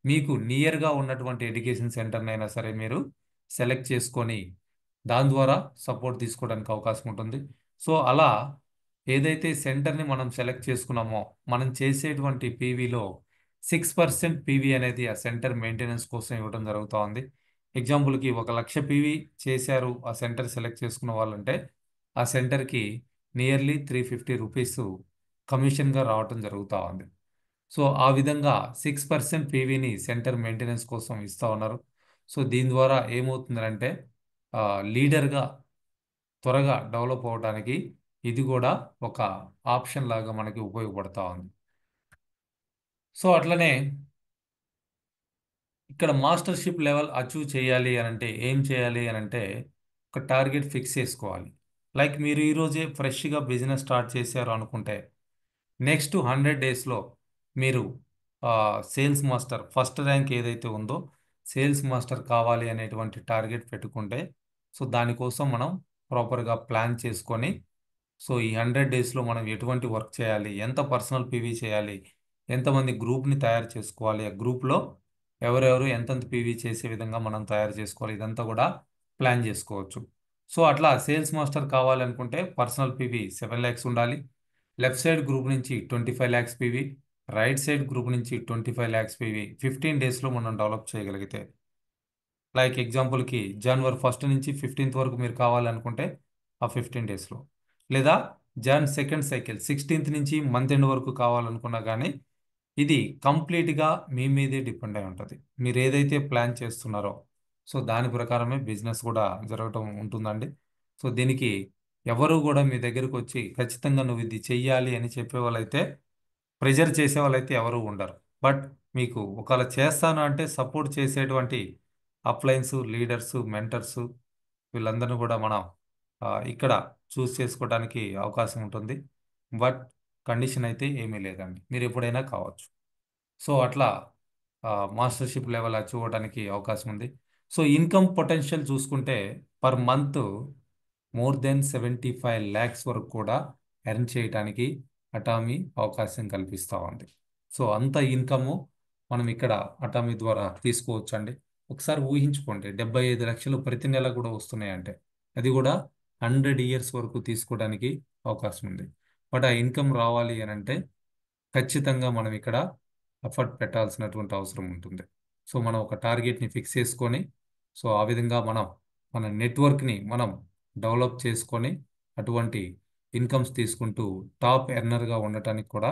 మీకు నియర్గా ఉన్నటువంటి ఎడ్యుకేషన్ సెంటర్నైనా సరే మీరు సెలెక్ట్ చేసుకొని దాని ద్వారా సపోర్ట్ తీసుకోవడానికి అవకాశం ఉంటుంది. సో అలా ఏదైతే సెంటర్ని మనం సెలెక్ట్ చేసుకున్నామో మనం చేసేటువంటి పీవీలో 6% పీవీ అనేది ఆ సెంటర్ మెయింటెనెన్స్ కోసం ఇవ్వడం జరుగుతూ ఉంది. ఎగ్జాంపుల్కి 1,00,000 పీవీ చేశారు ఆ సెంటర్ సెలెక్ట్ చేసుకున్న వాళ్ళంటే ఆ సెంటర్కి నియర్లీ 350 రూపీస్ కమిషన్గా రావటం జరుగుతూ ఉంది. సో ఆ విధంగా 6% పీవీని సెంటర్ మెయింటెనెన్స్ కోసం ఇస్తూ ఉన్నారు. సో దీని ద్వారా ఏమవుతుందంటే లీడర్గా త్వరగా డెవలప్ అవ్వడానికి ఇది కూడా ఒక ఆప్షన్ లాగా మనకి ఉపయోగపడతా ఉంది. సో అట్లనే ఇక్కడ మాస్టర్షిప్ లెవెల్ అచీవ్ చేయాలి అని అంటే ఏం చేయాలి అని అంటే ఒక టార్గెట్ ఫిక్స్ చేసుకోవాలి. లైక్ మీరు ఈరోజే ఫ్రెష్గా బిజినెస్ స్టార్ట్ చేశారు అనుకుంటే నెక్స్ట్ 100 డేస్లో మీరు సేల్స్ మాస్టర్ ఫస్ట్ ర్యాంక్ ఏదైతే ఉందో సేల్స్ మాస్టర్ కావాలి అనేటువంటి టార్గెట్ పెట్టుకుంటే సో దానికోసం మనం ప్రాపర్గా ప్లాన్ చేసుకొని సో ఈ 100 డేస్లో మనం ఎటువంటి వర్క్ చేయాలి, ఎంత పర్సనల్ పీవీ చేయాలి, ఎంతమంది గ్రూప్ని తయారు చేసుకోవాలి, ఆ గ్రూప్లో ఎవరెవరు ఎంతెంత పీవీ చేసే విధంగా మనం తయారు చేసుకోవాలి, ఇదంతా కూడా ప్లాన్ చేసుకోవచ్చు. సో అట్లా సేల్స్ మాస్టర్ కావాలనుకుంటే పర్సనల్ పీవీ 7 lakhs ఉండాలి. లెఫ్ట్ సైడ్ గ్రూప్ నుంచి 25 lakhs PV, right side group నుంచి 25 lakhs పివి 15 daysలో మనం డెవలప్ చేయగలిగితే, లైక్ ఎగ్జాంపుల్కి January 1st నుంచి 15th వరకు మీరు కావాలనుకుంటే ఆ 15 daysలో, లేదా Jan 2nd cycle 16th నుంచి మంత్ ఎండ్ వరకు కావాలనుకున్నా కానీ ఇది కంప్లీట్గా మీ మీదే డిపెండ్ అయి ఉంటుంది. మీరు ఏదైతే ప్లాన్ చేస్తున్నారో సో దాని ప్రకారమే బిజినెస్ కూడా జరగటం ఉంటుందండి. సో దీనికి ఎవరు కూడా మీ దగ్గరకు వచ్చి ఖచ్చితంగా నువ్వు ఇది చెయ్యాలి అని చెప్పే వాళ్ళైతే, ప్రెజర్ చేసే వాళ్ళైతే ఎవరు ఉండరు. బట్ మీకు ఒకవేళ చేస్తాను అంటే సపోర్ట్ చేసేటువంటి అప్లయన్స్, లీడర్స్, మెంటర్స్ వీళ్ళందరినీ కూడా మనం ఇక్కడ చూస్ చేసుకోవడానికి అవకాశం ఉంటుంది. బట్ కండిషన్ అయితే ఏమీ లేదండి, మీరు ఎప్పుడైనా కావచ్చు. సో అట్లా మాస్టర్షిప్ లెవెల్ అచీవ్ అవ్వడానికి అవకాశం ఉంది. సో ఇన్కమ్ పొటెన్షియల్ చూసుకుంటే per month more than 75 lakhs వరకు కూడా ఎర్న్ చేయడానికి అటామీ అవకాశం కల్పిస్తూ ఉంది. సో అంత ఇన్కమ్ మనం ఇక్కడ అటామీ ద్వారా తీసుకోవచ్చు అండి. ఒకసారి ఊహించుకోండి, 75 లక్షలు ప్రతి నెల కూడా వస్తున్నాయంటే అది కూడా 100 years వరకు తీసుకోవడానికి అవకాశం ఉంది. బట్ ఆ ఇన్కమ్ రావాలి అని అంటే ఖచ్చితంగా మనం ఇక్కడ ఎఫర్ట్ పెట్టాల్సినటువంటి అవసరం ఉంటుంది. సో మనం ఒక టార్గెట్ని ఫిక్స్ చేసుకొని సో ఆ విధంగా మనం మన నెట్వర్క్ని మనం డెవలప్ చేసుకొని అటువంటి ఇన్కమ్స్ తీసుకుంటూ టాప్ ఎర్నర్గా ఉండటానికి కూడా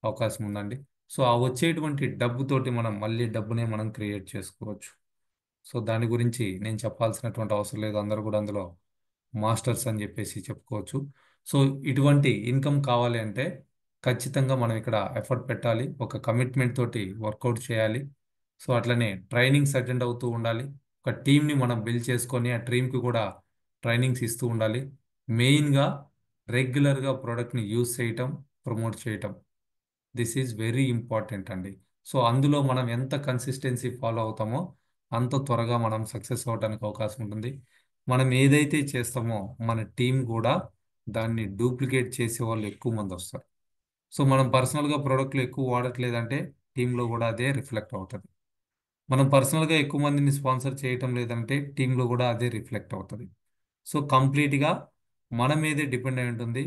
అవకాశం ఉందండి. సో ఆ వచ్చేటువంటి డబ్బుతోటి మనం మళ్ళీ డబ్బునే మనం క్రియేట్ చేసుకోవచ్చు. సో దాని గురించి నేను చెప్పాల్సినటువంటి అవసరం లేదు, అందరూ కూడా అందులో మాస్టర్స్ అని చెప్పేసి చెప్పుకోవచ్చు. సో ఇటువంటి ఇన్కమ్ కావాలి అంటే ఖచ్చితంగా మనం ఇక్కడ ఎఫర్ట్ పెట్టాలి, ఒక కమిట్మెంట్ తోటి వర్కౌట్ చేయాలి. సో అట్లనే ట్రైనింగ్స్ అటెండ్ అవుతూ ఉండాలి, ఒక టీంని మనం బిల్డ్ చేసుకొని ఆ టీంకి కూడా ట్రైనింగ్స్ ఇస్తూ ఉండాలి. మెయిన్గా రెగ్యులర్గా ప్రోడక్ట్ని యూజ్ చేయటం, ప్రమోట్ చేయటం, దిస్ ఈజ్ వెరీ ఇంపార్టెంట్ అండి. సో అందులో మనం ఎంత కన్సిస్టెన్సీ ఫాలో అవుతామో అంత త్వరగా మనం సక్సెస్ అవ్వడానికి అవకాశం ఉంటుంది. మనం ఏదైతే చేస్తామో మన టీం కూడా దాన్ని డూప్లికేట్ చేసే వాళ్ళు ఎక్కువ మంది వస్తారు. సో మనం పర్సనల్గా ప్రోడక్ట్లు ఎక్కువ వాడట్లేదంటే టీంలో కూడా అదే రిఫ్లెక్ట్ అవుతుంది. మనం పర్సనల్గా ఎక్కువ మందిని స్పాన్సర్ చేయటం లేదంటే టీంలో కూడా అదే రిఫ్లెక్ట్ అవుతుంది. సో కంప్లీట్గా మన మీదే డిపెండ్ అయి ఉంటుంది.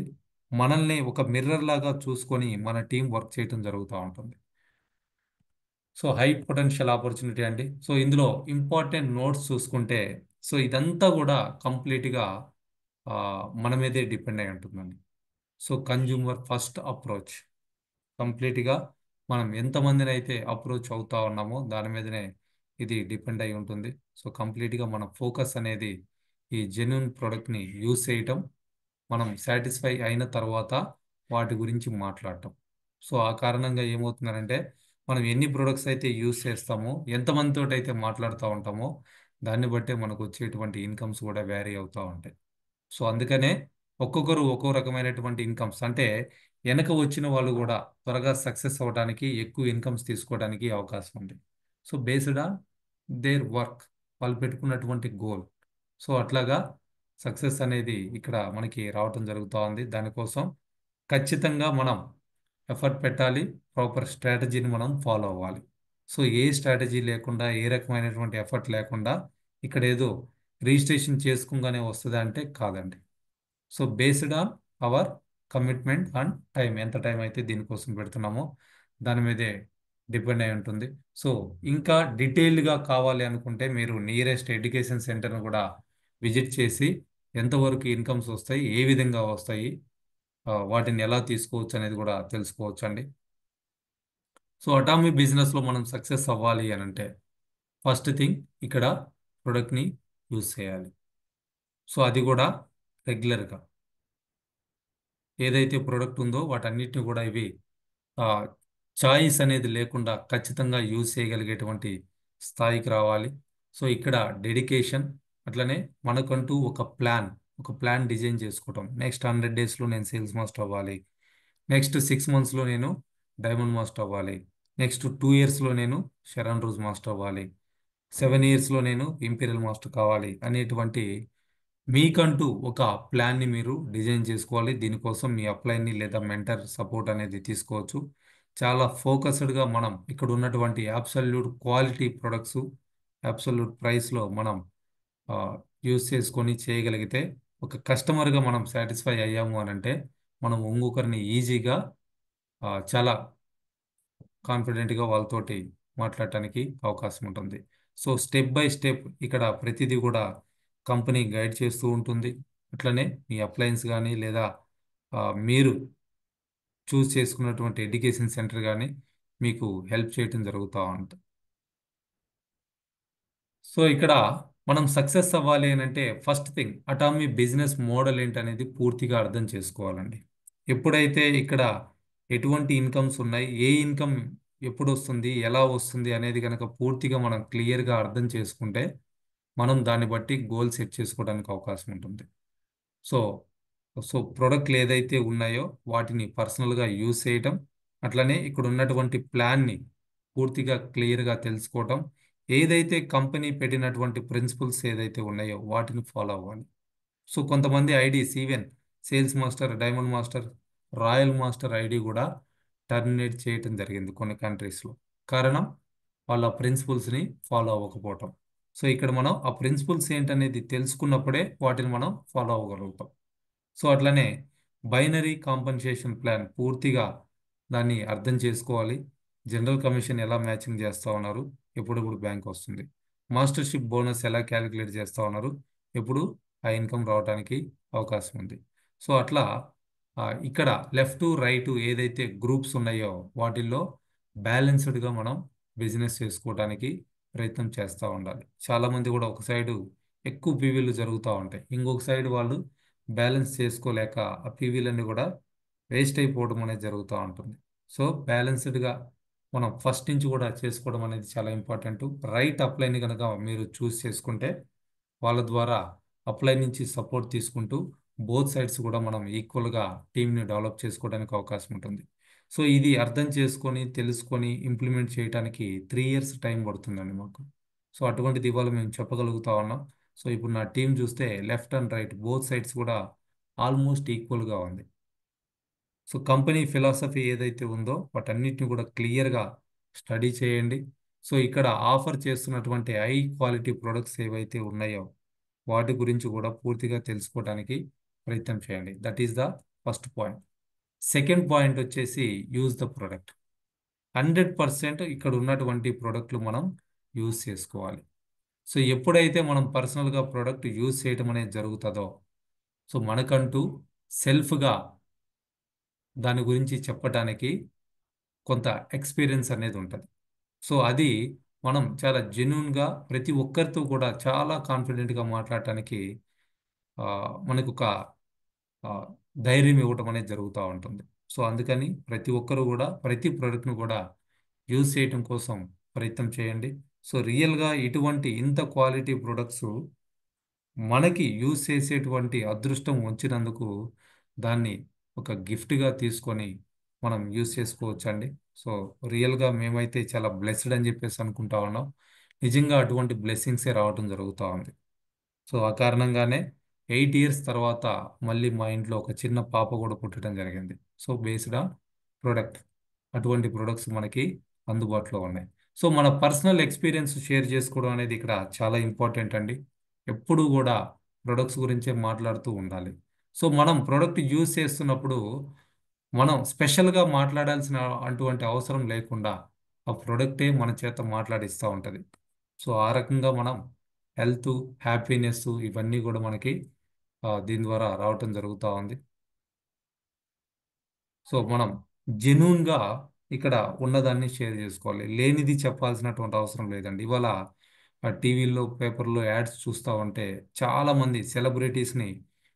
మనల్ని ఒక మిర్రర్ లాగా చూసుకొని మన టీం వర్క్ చేయటం జరుగుతూ ఉంటుంది. సో హై పొటెన్షియల్ ఆపర్చునిటీ అండి. సో ఇందులో ఇంపార్టెంట్ నోట్స్ చూసుకుంటే సో ఇదంతా కూడా కంప్లీట్గా మన మీదే డిపెండ్ అయి ఉంటుందండి. సో కన్జ్యూమర్ ఫస్ట్ అప్రోచ్ కంప్లీట్గా మనం ఎంతమందిని అయితే అప్రోచ్ అవుతా ఉన్నామో దాని మీదనే ఇది డిపెండ్ అయి ఉంటుంది. సో కంప్లీట్గా మన ఫోకస్ అనేది ఈ జెన్యున్ ప్రోడక్ట్ని యూజ్ చేయటం, మనం సాటిస్ఫై అయిన తర్వాత వాటి గురించి మాట్లాడటం. సో ఆ కారణంగా ఏమవుతుందంటే మనం ఎన్ని ప్రొడక్ట్స్ అయితే యూజ్ చేస్తామో, ఎంతమందితో అయితే మాట్లాడుతూ ఉంటామో దాన్ని బట్టే మనకు వచ్చేటువంటి ఇన్కమ్స్ కూడా వ్యారీ అవుతూ ఉంటాయి. సో అందుకనే ఒక్కొక్కరు ఒక్కో రకమైనటువంటి ఇన్కమ్స్ అంటే వెనక వచ్చిన వాళ్ళు కూడా త్వరగా సక్సెస్ అవ్వడానికి, ఎక్కువ ఇన్కమ్స్ తీసుకోవడానికి అవకాశం ఉంది. So based on their work, వాళ్ళు పెట్టుకున్నటువంటి గోల్. సో అట్లాగా సక్సెస్ అనేది ఇక్కడ మనకి రావటం జరుగుతూ ఉంది. దానికోసం ఖచ్చితంగా మనం ఎఫర్ట్ పెట్టాలి, ప్రాపర్ స్ట్రాటజీని మనం ఫాలో అవ్వాలి. సో ఏ స్ట్రాటజీ లేకుండా, ఏ రకమైనటువంటి ఎఫర్ట్ లేకుండా ఇక్కడ ఏదో రిజిస్ట్రేషన్ చేసుకోగానే వస్తుంది అంటే కాదండి. So based on our commitment and time, ఎంత టైం అయితే దీనికోసం పెడుతున్నామో దాని మీదే డిపెండ్ అయి ఉంటుంది. సో ఇంకా డీటెయిల్డ్గా కావాలి అనుకుంటే మీరు నియరెస్ట్ ఎడ్యుకేషన్ సెంటర్ను కూడా విజిట్ చేసి ఎంతవరకు ఇన్కమ్స్ వస్తాయి, ఏ విధంగా వస్తాయి, వాటిని ఎలా తీసుకోవచ్చు అనేది కూడా తెలుసుకోవచ్చు అండి. సో అటామీ బిజినెస్లో మనం సక్సెస్ అవ్వాలి అని అంటే ఫస్ట్ థింగ్ ఇక్కడ ప్రొడక్ట్ని యూజ్ చేయాలి. సో అది కూడా రెగ్యులర్గా ఏదైతే ప్రోడక్ట్ ఉందో వాటన్నిటిని కూడా ఇవి చాయిస్ అనేది లేకుండా ఖచ్చితంగా యూజ్ చేయగలిగేటువంటి స్థాయికి రావాలి. సో ఇక్కడ డెడికేషన్, అట్లనే మనకంటూ ఒక ప్లాన్ డిజైన్ చేసుకోవటం. నెక్స్ట్ 100 daysలో నేను సేల్స్ మాస్టర్ అవ్వాలి, నెక్స్ట్ 6 monthsలో నేను డైమండ్ మాస్టర్ అవ్వాలి, నెక్స్ట్ 2 yearsలో నేను షెరన్ రోజ్ మాస్టర్ అవ్వాలి, 7 yearsలో నేను ఇంపీరియల్ మాస్టర్ కావాలి అనేటువంటి మీకంటూ ఒక ప్లాన్ని మీరు డిజైన్ చేసుకోవాలి. దీనికోసం మీ అప్లైని లేదా మెంటర్ సపోర్ట్ అనేది తీసుకోవచ్చు. చాలా ఫోకస్డ్గా మనం ఇక్కడ ఉన్నటువంటి అబ్సల్యూట్ క్వాలిటీ ప్రొడక్ట్స్ అబ్సల్యూట్ ప్రైస్లో మనం యూస్ చేసుకొని చేయగలిగితే, ఒక కస్టమర్గా మనం సాటిస్ఫై అయ్యాము అని అంటే మనం ఇంకొకరిని ఈజీగా చాలా కాన్ఫిడెంట్గా వాళ్ళతోటి మాట్లాడటానికి అవకాశం ఉంటుంది. సో స్టెప్ బై స్టెప్ ఇక్కడ ప్రతిదీ కూడా కంపెనీ గైడ్ చేస్తూ ఉంటుంది. అట్లనే మీ అప్లయన్స్ కానీ లేదా ఆ, మీరు చూస్ చేసుకున్నటువంటి ఎడ్యుకేషన్ సెంటర్ కానీ మీకు హెల్ప్ చేయటం జరుగుతూ ఉంటుంది. సో ఇక్కడ మనం సక్సెస్ అవ్వాలి అని అంటే first thing Atomy business model ఏంటనేది పూర్తిగా అర్థం చేసుకోవాలండి. ఎప్పుడైతే ఇక్కడ ఎటువంటి ఇన్కమ్స్ ఉన్నాయి, ఏ ఇన్కమ్ ఎప్పుడు వస్తుంది, ఎలా వస్తుంది అనేది కనుక పూర్తిగా మనం క్లియర్గా అర్థం చేసుకుంటే మనం దాన్ని బట్టి గోల్ సెట్ చేసుకోవడానికి అవకాశం ఉంటుంది. సో సో ప్రొడక్ట్లు ఏదైతే ఉన్నాయో వాటిని పర్సనల్గా యూజ్ చేయటం, అట్లనే ఇక్కడ ఉన్నటువంటి ప్లాన్ని పూర్తిగా క్లియర్గా తెలుసుకోవటం, ఏదైతే కంపెనీ పెట్టినటువంటి ప్రిన్సిపల్స్ ఏదైతే ఉన్నాయో వాటిని ఫాలో అవ్వాలి. సో కొంతమంది IDs even sales master, diamond master, royal master ID కూడా టర్మినేట్ చేయటం జరిగింది కొన్ని కంట్రీస్లో. కారణం వాళ్ళ ప్రిన్సిపల్స్ని ఫాలో అవ్వకపోవటం. సో ఇక్కడ మనం ఆ ప్రిన్సిపల్స్ ఏంటనేది తెలుసుకున్నప్పుడే వాటిని మనం ఫాలో అవ్వగలుగుతాం. సో అట్లనే బైనరీ కాంపన్సేషన్ ప్లాన్ పూర్తిగా దాన్ని అర్థం చేసుకోవాలి. జనరల్ కమిషన్ ఎలా మ్యాచింగ్ చేస్తూ ఉన్నారు, ఎప్పుడెప్పుడు బ్యాంక్ వస్తుంది, మాస్టర్షిప్ బోనస్ ఎలా క్యాలిక్యులేట్ చేస్తూ ఉన్నారు, ఎప్పుడు ఆ ఇన్కమ్ రావడానికి అవకాశం ఉంది. సో అట్లా ఇక్కడ లెఫ్ట్ రైట్ ఏదైతే గ్రూప్స్ ఉన్నాయో వాటిల్లో బ్యాలెన్స్డ్గా మనం బిజినెస్ చేసుకోవడానికి ప్రయత్నం చేస్తూ ఉండాలి. చాలామంది కూడా ఒక సైడు ఎక్కువ పీవీలు జరుగుతూ ఉంటాయి, ఇంకొక సైడ్ వాళ్ళు బ్యాలెన్స్ చేసుకోలేక ఆ పీవీలన్నీ కూడా వేస్ట్ అయిపోవడం అనేది జరుగుతూ ఉంటుంది. సో బ్యాలెన్స్డ్గా మనం ఫస్ట్ నుంచి కూడా చేసుకోవడం అనేది చాలా ఇంపార్టెంట్. రైట్ అప్లైని కనుక మీరు చూస్ చేసుకుంటే వాళ్ళ ద్వారా అప్లై నుంచి సపోర్ట్ తీసుకుంటూ బోత్ సైడ్స్ కూడా మనం ఈక్వల్గా టీంని డెవలప్ చేసుకోవడానికి అవకాశం ఉంటుంది. సో ఇది అర్థం చేసుకొని తెలుసుకొని ఇంప్లిమెంట్ చేయడానికి 3 ఇయర్స్ టైం పడుతుందండి మాకు. సో అటువంటిది ఇవాళ మేము చెప్పగలుగుతా ఉన్నాం. సో ఇప్పుడు నా టీం చూస్తే left and right both sides కూడా ఆల్మోస్ట్ ఈక్వల్గా ఉంది. సో కంపెనీ ఫిలాసఫీ ఏదైతే ఉందో వాటన్నిటిని కూడా క్లియర్గా స్టడీ చేయండి. సో ఇక్కడ ఆఫర్ చేస్తున్నటువంటి హై క్వాలిటీ ప్రొడక్ట్స్ ఏవైతే ఉన్నాయో వాటి గురించి కూడా పూర్తిగా తెలుసుకోవడానికి ప్రయత్నం చేయండి. That is the first point. Second point వచ్చేసి యూజ్ ద ప్రొడక్ట్. 100% ఇక్కడ ఉన్నటువంటి ప్రోడక్ట్లు మనం యూజ్ చేసుకోవాలి. సో ఎప్పుడైతే మనం పర్సనల్గా ప్రోడక్ట్ యూజ్ చేయడం అనేది జరుగుతుందో సో మనకంటూ సెల్ఫ్గా దాని గురించి చెప్పడానికి కొంత ఎక్స్పీరియన్స్ అనేది ఉంటుంది. సో అది మనం చాలా జెన్యున్గా ప్రతి ఒక్కరితో కూడా చాలా కాన్ఫిడెంట్గా మాట్లాడటానికి ఆ, మనకు ఒక ఆ, ధైర్యం ఇవ్వటం అనేది జరుగుతూ ఉంటుంది. సో అందుకని ప్రతి ఒక్కరు కూడా ప్రతి ప్రోడక్ట్ను కూడా యూజ్ చేయటం కోసం ప్రయత్నం చేయండి. సో రియల్గా ఇటువంటి ఇంత క్వాలిటీ ప్రొడక్ట్స్ మనకి యూజ్ చేసేటువంటి అదృష్టం వచ్చినందుకు దాన్ని ఒక గిఫ్ట్గా తీసుకొని మనం యూజ్ చేసుకోవచ్చండి. సో రియల్గా మేమైతే చాలా బ్లెస్డ్ అని చెప్పేసి అనుకుంటా ఉన్నాం. నిజంగా అటువంటి బ్లెస్సింగ్సే రావడం జరుగుతూ ఉంది. సో ఆ కారణంగానే 8 ఇయర్స్ తర్వాత మళ్ళీ మా ఇంట్లో ఒక చిన్న పాప కూడా పుట్టడం జరిగింది. సో బేస్డ్ ఆన్ ప్రొడక్ట్, అటువంటి ప్రొడక్ట్స్ మనకి అందుబాటులో ఉన్నాయి. సో మన పర్సనల్ ఎక్స్పీరియన్స్ షేర్ చేసుకోవడం అనేది ఇక్కడ చాలా ఇంపార్టెంట్ అండి. ఎప్పుడు కూడా ప్రొడక్ట్స్ గురించే మాట్లాడుతూ ఉండాలి. సో మనం ప్రొడక్ట్ యూజ్ చేస్తున్నప్పుడు మనం స్పెషల్గా మాట్లాడాల్సిన అటువంటి అవసరం లేకుండా ఆ ప్రొడక్టే మన చేత మాట్లాడిస్తూ ఉంటుంది. సో ఆ రకంగా మనం హెల్త్, హ్యాపీనెస్ ఇవన్నీ కూడా మనకి దీని ద్వారా రావటం జరుగుతూ ఉంది. సో మనం జెన్యూన్గా ఇక్కడ ఉన్నదాన్ని షేర్ చేసుకోవాలి, లేనిది చెప్పాల్సినటువంటి అవసరం లేదండి. ఇవాళ టీవీల్లో పేపర్లో యాడ్స్ చూస్తూ ఉంటే చాలామంది సెలబ్రిటీస్ని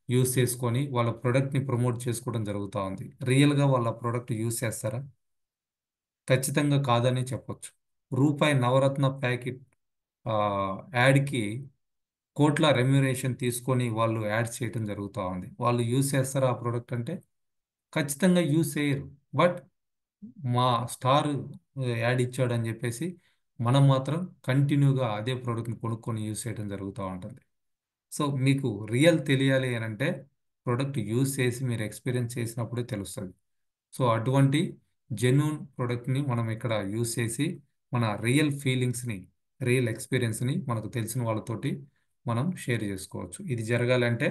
యూస్ చేసుకొని వాళ్ళ ప్రోడక్ట్ని ప్రమోట్ చేసుకోవడం జరుగుతూ ఉంది. రియల్గా వాళ్ళ ప్రోడక్ట్ యూస్ చేస్తారా? ఖచ్చితంగా కాదని చెప్పొచ్చు. రూపాయి నవరత్న ప్యాకెట్ ఆ, యాడ్కి కోట్ల రెమ్యునరేషన్ తీసుకొని వాళ్ళు యాడ్ చేయడం జరుగుతూ ఉంది. వాళ్ళు యూస్ చేస్తారా ఆ ప్రోడక్ట్ అంటే? ఖచ్చితంగా యూస్ చేయరు. బట్ మా స్టార్ యాడ్ ఇచ్చాడని చెప్పేసి మనం మాత్రం కంటిన్యూగా అదే ప్రోడక్ట్ని కొనుక్కొని యూస్ చేయడం జరుగుతూ ఉంటుంది. సో మీకు రియల్ తెలియాలి అని అంటే ప్రోడక్ట్ యూస్ చేసి మీరు ఎక్స్పీరియన్స్ చేసినప్పుడే తెలుస్తుంది. సో అటువంటి జెన్యూన్ ప్రోడక్ట్ని మనం ఇక్కడ యూస్ చేసి మన రియల్ ఫీలింగ్స్ని, రియల్ ఎక్స్పీరియన్స్ని మనకు తెలిసిన వాళ్ళతోటి మనం షేర్ చేసుకోవచ్చు. ఇది జరగాలంటే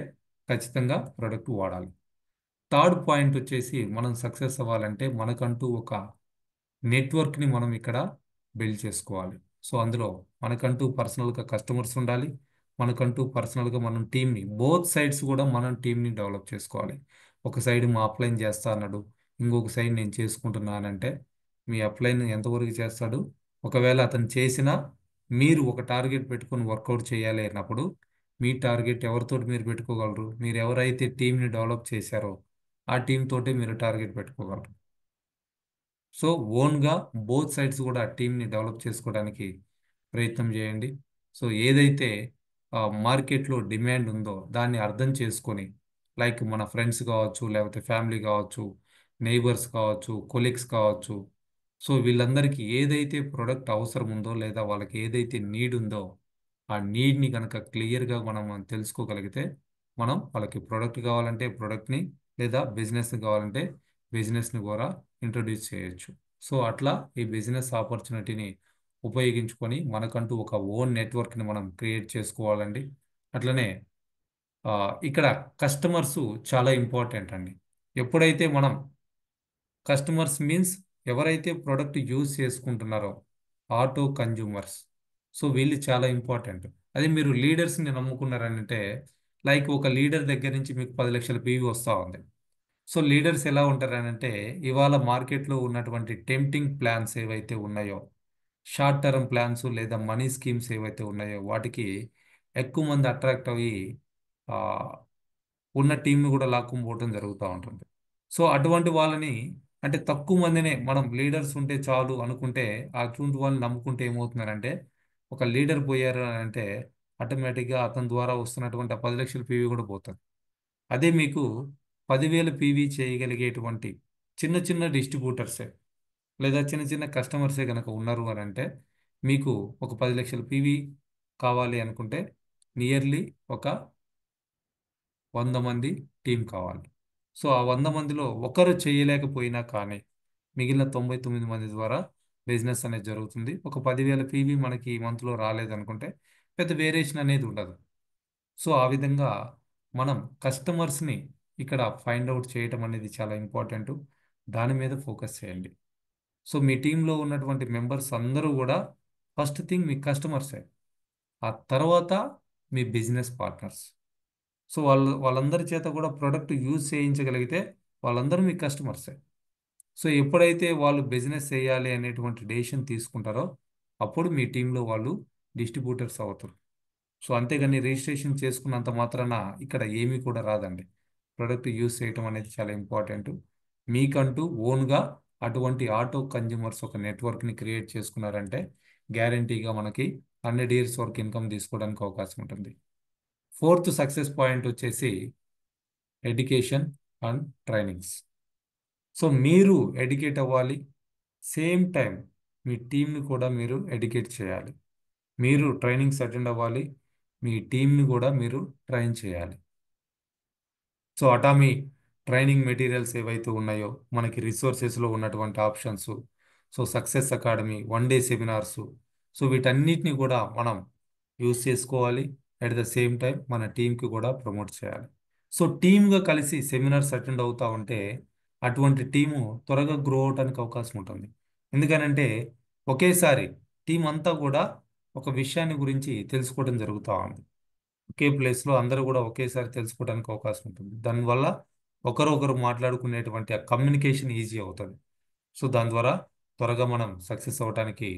ఖచ్చితంగా ప్రోడక్ట్ వాడాలి. థర్డ్ పాయింట్ వచ్చేసి మనం సక్సెస్ అవ్వాలంటే మనకంటూ ఒక నెట్వర్క్ని మనం ఇక్కడ బిల్డ్ చేసుకోవాలి. సో అందులో మనకంటూ పర్సనల్గా కస్టమర్స్ ఉండాలి. మనకంటూ పర్సనల్గా మనం టీంని బోత్ సైడ్స్ కూడా మనం టీంని డెవలప్ చేసుకోవాలి. ఒక సైడ్ మా అప్లైన్ చేస్తా అన్నాడు, ఇంకొక సైడ్ నేను చేసుకుంటున్నానంటే మీ అప్లైన్ ఎంతవరకు చేస్తాడు? ఒకవేళ అతను చేసినా మీరు ఒక టార్గెట్ పెట్టుకొని వర్కౌట్ చేయాలి అన్నప్పుడు మీ టార్గెట్ ఎవరితోటి మీరు పెట్టుకోగలరు? మీరు ఎవరైతే టీంని డెవలప్ చేశారో ఆ టీం తోటే మీరు టార్గెట్ పెట్టుకోగలరు. సో ఓన్గా బోత్ సైడ్స్ కూడా టీంని డెవలప్ చేసుకోవడానికి ప్రయత్నం చేయండి. సో ఏదైతే మార్కెట్లో డిమాండ్ ఉందో దాన్ని అర్థం చేసుకొని, లైక్ మన ఫ్రెండ్స్ కావచ్చు, లేకపోతే ఫ్యామిలీ కావచ్చు, నైబర్స్ కావచ్చు, కొలీగ్స్ కావచ్చు, సో వీళ్ళందరికీ ఏదైతే ప్రొడక్ట్ అవసరం ఉందో లేదా వాళ్ళకి ఏదైతే నీడ్ ఉందో ఆ నీడ్ని కనుక క్లియర్గా మనం తెలుసుకోగలిగితే మనం వాళ్ళకి ప్రొడక్ట్ కావాలంటే ప్రొడక్ట్ని, లేదా బిజినెస్ కావాలంటే బిజినెస్ని కూడా ఇంట్రొడ్యూస్ చేయొచ్చు. సో అట్లా ఈ బిజినెస్ ఆపర్చునిటీని ఉపయోగించుకొని మనకంటూ ఒక ఓన్ నెట్వర్క్ని మనం క్రియేట్ చేసుకోవాలండి. అట్లనే ఆ, ఇక్కడ కస్టమర్స్ చాలా ఇంపార్టెంట్ అండి. ఎప్పుడైతే మనం కస్టమర్స్ మీన్స్ ఎవరైతే ప్రోడక్ట్ యూజ్ చేసుకుంటున్నారో ఆటో కన్జ్యూమర్స్, సో వీళ్ళు చాలా ఇంపార్టెంట్. అదే మీరు లీడర్స్ని నమ్ముకున్నారంటే, లైక్ ఒక లీడర్ దగ్గర నుంచి మీకు 10 లక్షల పీవీ వస్తూ ఉంది. సో లీడర్స్ ఎలా ఉంటారనంటే, ఇవాళ మార్కెట్లో ఉన్నటువంటి టెంప్టింగ్ ప్లాన్స్ ఏవైతే ఉన్నాయో, షార్ట్ టర్మ్ ప్లాన్స్ లేదా మనీ స్కీమ్స్ ఏవైతే ఉన్నాయో వాటికి ఎక్కువ మంది అట్రాక్ట్ అయ్యి ఆ, ఉన్న టీంను కూడా లాక్కుని పోవడం జరుగుతూ ఉంటుంది. సో అటువంటి వాళ్ళని, అంటే తక్కువ మందినే మనం లీడర్స్ ఉంటే చాలు అనుకుంటే అటువంటి వాళ్ళని నమ్ముకుంటే ఏమవుతున్నారంటే, ఒక లీడర్ పోయారు అని అంటే ఆటోమేటిక్గా అతని ద్వారా వస్తున్నటువంటి ఆ 10 లక్షల పీవీ కూడా పోతుంది. అదే మీకు 10,000 పీవీ చేయగలిగేటువంటి చిన్న చిన్న డిస్ట్రిబ్యూటర్సే లేదా చిన్న చిన్న కస్టమర్సే కనుక ఉన్నారు అని అంటే, మీకు ఒక 10 లక్షల పీవీ కావాలి అనుకుంటే నియర్లీ ఒక 100 మంది టీం కావాలి. సో ఆ 100 మందిలో ఒకరు చేయలేకపోయినా కానీ మిగిలిన 99 మంది ద్వారా బిజినెస్ అనేది జరుగుతుంది. ఒక 10,000 పీవీ మనకి ఈ మంత్లో రాలేదనుకుంటే పెద్ద వేరియేషన్ అనేది ఉండదు. సో ఆ విధంగా మనం కస్టమర్స్ని ఇక్కడ ఫైండ్ అవుట్ చేయటం అనేది చాలా ఇంపార్టెంట్. దాని మీద ఫోకస్ చేయండి. సో మీ టీంలో ఉన్నటువంటి మెంబర్స్ అందరూ కూడా ఫస్ట్ థింగ్ మీ కస్టమర్సే, ఆ తర్వాత మీ బిజినెస్ పార్ట్నర్స్. సో వాళ్ళందరి చేత కూడా ప్రోడక్ట్ యూజ్ చేయించగలిగితే వాళ్ళందరూ మీ కస్టమర్సే. సో ఎప్పుడైతే వాళ్ళు బిజినెస్ చేయాలి అనేటువంటి డెసిషన్ తీసుకుంటారో అప్పుడు మీ టీంలో వాళ్ళు డిస్ట్రిబ్యూటర్స్ అవుతారు. సో అంతేగాని రిజిస్ట్రేషన్ చేసుకున్నంత మాత్రాన ఇక్కడ ఏమీ కూడా రాదండి. ప్రోడక్ట్ యూజ్ చేయటం అనేది చాలా ఇంపార్టెంట్. మీకంటూ ఓన్గా అటువంటి ఆటో కన్జ్యూమర్స్ ఒక నెట్వర్క్ని క్రియేట్ చేసుకున్నారంటే గ్యారంటీగా మనకి 100 years వరకు ఇన్కమ్ తీసుకోవడానికి అవకాశం ఉంటుంది. ఫోర్త్ సక్సెస్ పాయింట్ వచ్చేసి ఎడ్యుకేషన్ అండ్ ట్రైనింగ్స్. సో మీరు ఎడ్యుకేట్ అవ్వాలి, సేమ్ టైం మీ టీంని కూడా మీరు ఎడ్యుకేట్ చేయాలి. మీరు ట్రైనింగ్స్ అటెండ్ అవ్వాలి, మీ టీంని కూడా మీరు ట్రైన్ చేయాలి. సో అటామీ ట్రైనింగ్ మెటీరియల్స్ ఏవైతే ఉన్నాయో మనకి రిసోర్సెస్లో ఉన్నటువంటి options, so success academy 1 day seminars, so వీటన్నిటిని కూడా మనం యూస్ చేసుకోవాలి. అట్ ద సేమ్ టైం మన టీంకి కూడా ప్రమోట్ చేయాలి. సో టీమ్గా కలిసి సెమినార్స్ అటెండ్ అవుతా ఉంటే అటువంటి టీము త్వరగా గ్రో అవడానికి అవకాశం ఉంటుంది. ఎందుకనంటే ఒకేసారి టీం అంతా కూడా ఒక విషయాన్ని గురించి తెలుసుకోవడం జరుగుతూ ఉంది. ఒకే ప్లేస్లో అందరూ కూడా ఒకేసారి తెలుసుకోవడానికి అవకాశం ఉంటుంది. దానివల్ల ఒకరు మాట్లాడుకునేటువంటి ఆ కమ్యూనికేషన్ ఈజీ అవుతుంది. సో దాని ద్వారా త్వరగా మనం సక్సెస్ అవ్వడానికి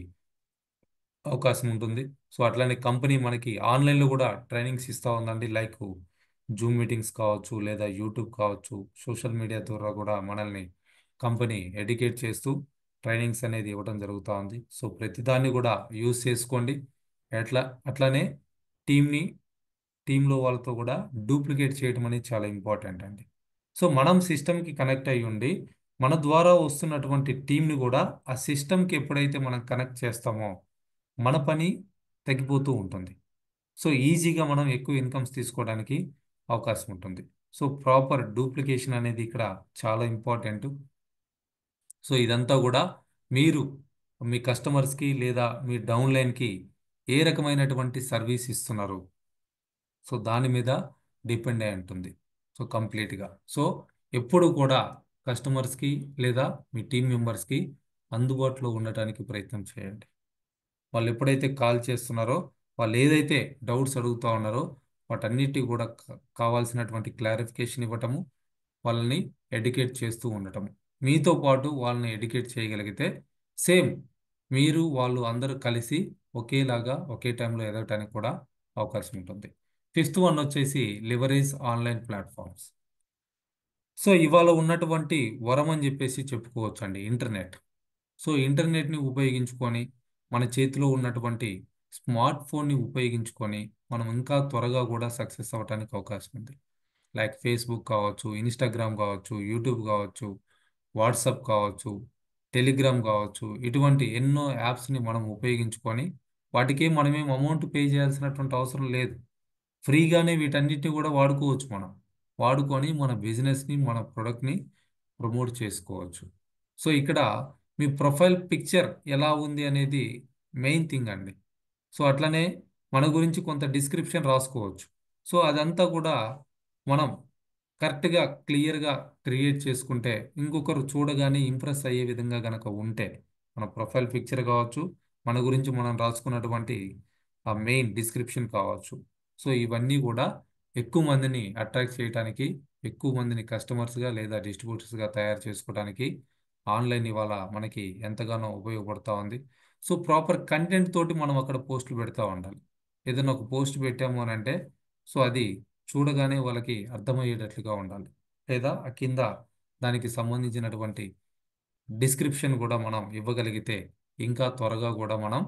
అవకాశం ఉంటుంది. సో అట్లానే కంపెనీ మనకి ఆన్లైన్లో కూడా ట్రైనింగ్స్ ఇస్తూ ఉందండి. లైక్ జూమ్ మీటింగ్స్ కావచ్చు, లేదా యూట్యూబ్ కావచ్చు, సోషల్ మీడియా ద్వారా కూడా మనల్ని కంపెనీ ఎడ్యుకేట్ చేస్తూ ట్రైనింగ్స్ అనేది ఇవ్వడం జరుగుతూ ఉంది. సో ప్రతిదాన్ని కూడా యూజ్ చేసుకోండి. అట్లానే టీంని టీంలో వాళ్ళతో కూడా డూప్లికేట్ చేయడం అనేది చాలా ఇంపార్టెంట్ అండి. సో మనం సిస్టమ్కి కనెక్ట్ అయ్యి ఉండి మన ద్వారా వస్తున్నటువంటి టీంని కూడా ఆ సిస్టమ్కి ఎప్పుడైతే మనం కనెక్ట్ చేస్తామో మన పని తగ్గిపోతూ ఉంటుంది. సో ఈజీగా మనం ఎక్కువ ఇన్కమ్స్ తీసుకోవడానికి అవకాశం ఉంటుంది. సో ప్రాపర్ డూప్లికేషన్ అనేది ఇక్కడ చాలా ఇంపార్టెంట్. సో ఇదంతా కూడా మీరు మీ కస్టమర్స్కి లేదా మీ డౌన్లైన్కి ఏ రకమైనటువంటి సర్వీస్ ఇస్తున్నారు, సో దాని మీద డిపెండ్ అయి ఉంటుంది. సో కంప్లీట్గా సో ఎప్పుడు కూడా కస్టమర్స్కి లేదా మీ టీం మెంబర్స్కి అందుబాటులో ఉండటానికి ప్రయత్నం చేయండి. వాళ్ళు ఎప్పుడైతే కాల్ చేస్తున్నారో, వాళ్ళు ఏదైతే డౌట్స్ అడుగుతా ఉన్నారో వాటన్నిటి కూడా కావాల్సినటువంటి క్లారిఫికేషన్ ఇవ్వటము, వాళ్ళని ఎడ్యుకేట్ చేస్తూ ఉండటము. మీతో పాటు వాళ్ళని ఎడ్యుకేట్ చేయగలిగితే సేమ్ మీరు వాళ్ళు అందరూ కలిసి ఒకేలాగా ఒకే టైంలో ఎదగటానికి కూడా అవకాశం ఉంటుంది. ఫిఫ్త్ వన్ వచ్చేసి లివరేజ్ ఆన్లైన్ ప్లాట్ఫామ్స్. సో ఇవాళ ఉన్నటువంటి వరం అని చెప్పేసి చెప్పుకోవచ్చు అండి ఇంటర్నెట్. సో ఇంటర్నెట్ని ఉపయోగించుకొని మన చేతిలో ఉన్నటువంటి స్మార్ట్ ఫోన్ని ఉపయోగించుకొని మనం ఇంకా త్వరగా కూడా సక్సెస్ అవ్వడానికి అవకాశం ఉంది. లైక్ ఫేస్బుక్ కావచ్చు, ఇన్స్టాగ్రామ్ కావచ్చు, యూట్యూబ్ కావచ్చు, వాట్సాప్ కావచ్చు, టెలిగ్రామ్ కావచ్చు, ఇటువంటి ఎన్నో యాప్స్ని మనం ఉపయోగించుకొని వాటికి మనమేం అమౌంట్ పే చేయాల్సినటువంటి అవసరం లేదు. ఫ్రీగానే వీటన్నిటిని కూడా వాడుకోవచ్చు మనం. వాడుకొని మన బిజినెస్ని మన ప్రొడక్ట్ని ప్రమోట్ చేసుకోవచ్చు. సో ఇక్కడ మీ ప్రొఫైల్ పిక్చర్ ఎలా ఉంది అనేది మెయిన్ థింగ్ అండి. సో అట్లనే మన గురించి కొంత డిస్క్రిప్షన్ రాసుకోవచ్చు. సో అదంతా కూడా మనం కరెక్ట్గా క్లియర్గా క్రియేట్ చేసుకుంటే ఇంకొకరు చూడగానే ఇంప్రెస్ అయ్యే విధంగా గనక ఉంటే మన ప్రొఫైల్ పిక్చర్ కావచ్చు, మన గురించి మనం రాసుకున్నటువంటి ఆ మెయిన్ డిస్క్రిప్షన్ కావచ్చు. సో ఇవన్నీ కూడా ఎక్కువ మందిని అట్రాక్ట్ చేయడానికి, ఎక్కువ మందిని కస్టమర్స్గా లేదా డిస్ట్రిబ్యూటర్స్గా తయారు చేసుకోవడానికి ఆన్లైన్ ఇవాళ మనకి ఎంతగానో ఉపయోగపడతా ఉంది. సో ప్రాపర్ కంటెంట్ తోటి మనం అక్కడ పోస్టులు పెడతా ఉండాలి. ఏదైనా ఒక పోస్ట్ పెట్టాము అని అంటే సో అది చూడగానే వాళ్ళకి అర్థమయ్యేటట్లుగా ఉండాలి. లేదా ఆ కింద దానికి సంబంధించినటువంటి డిస్క్రిప్షన్ కూడా మనం ఇవ్వగలిగితే ఇంకా త్వరగా కూడా మనం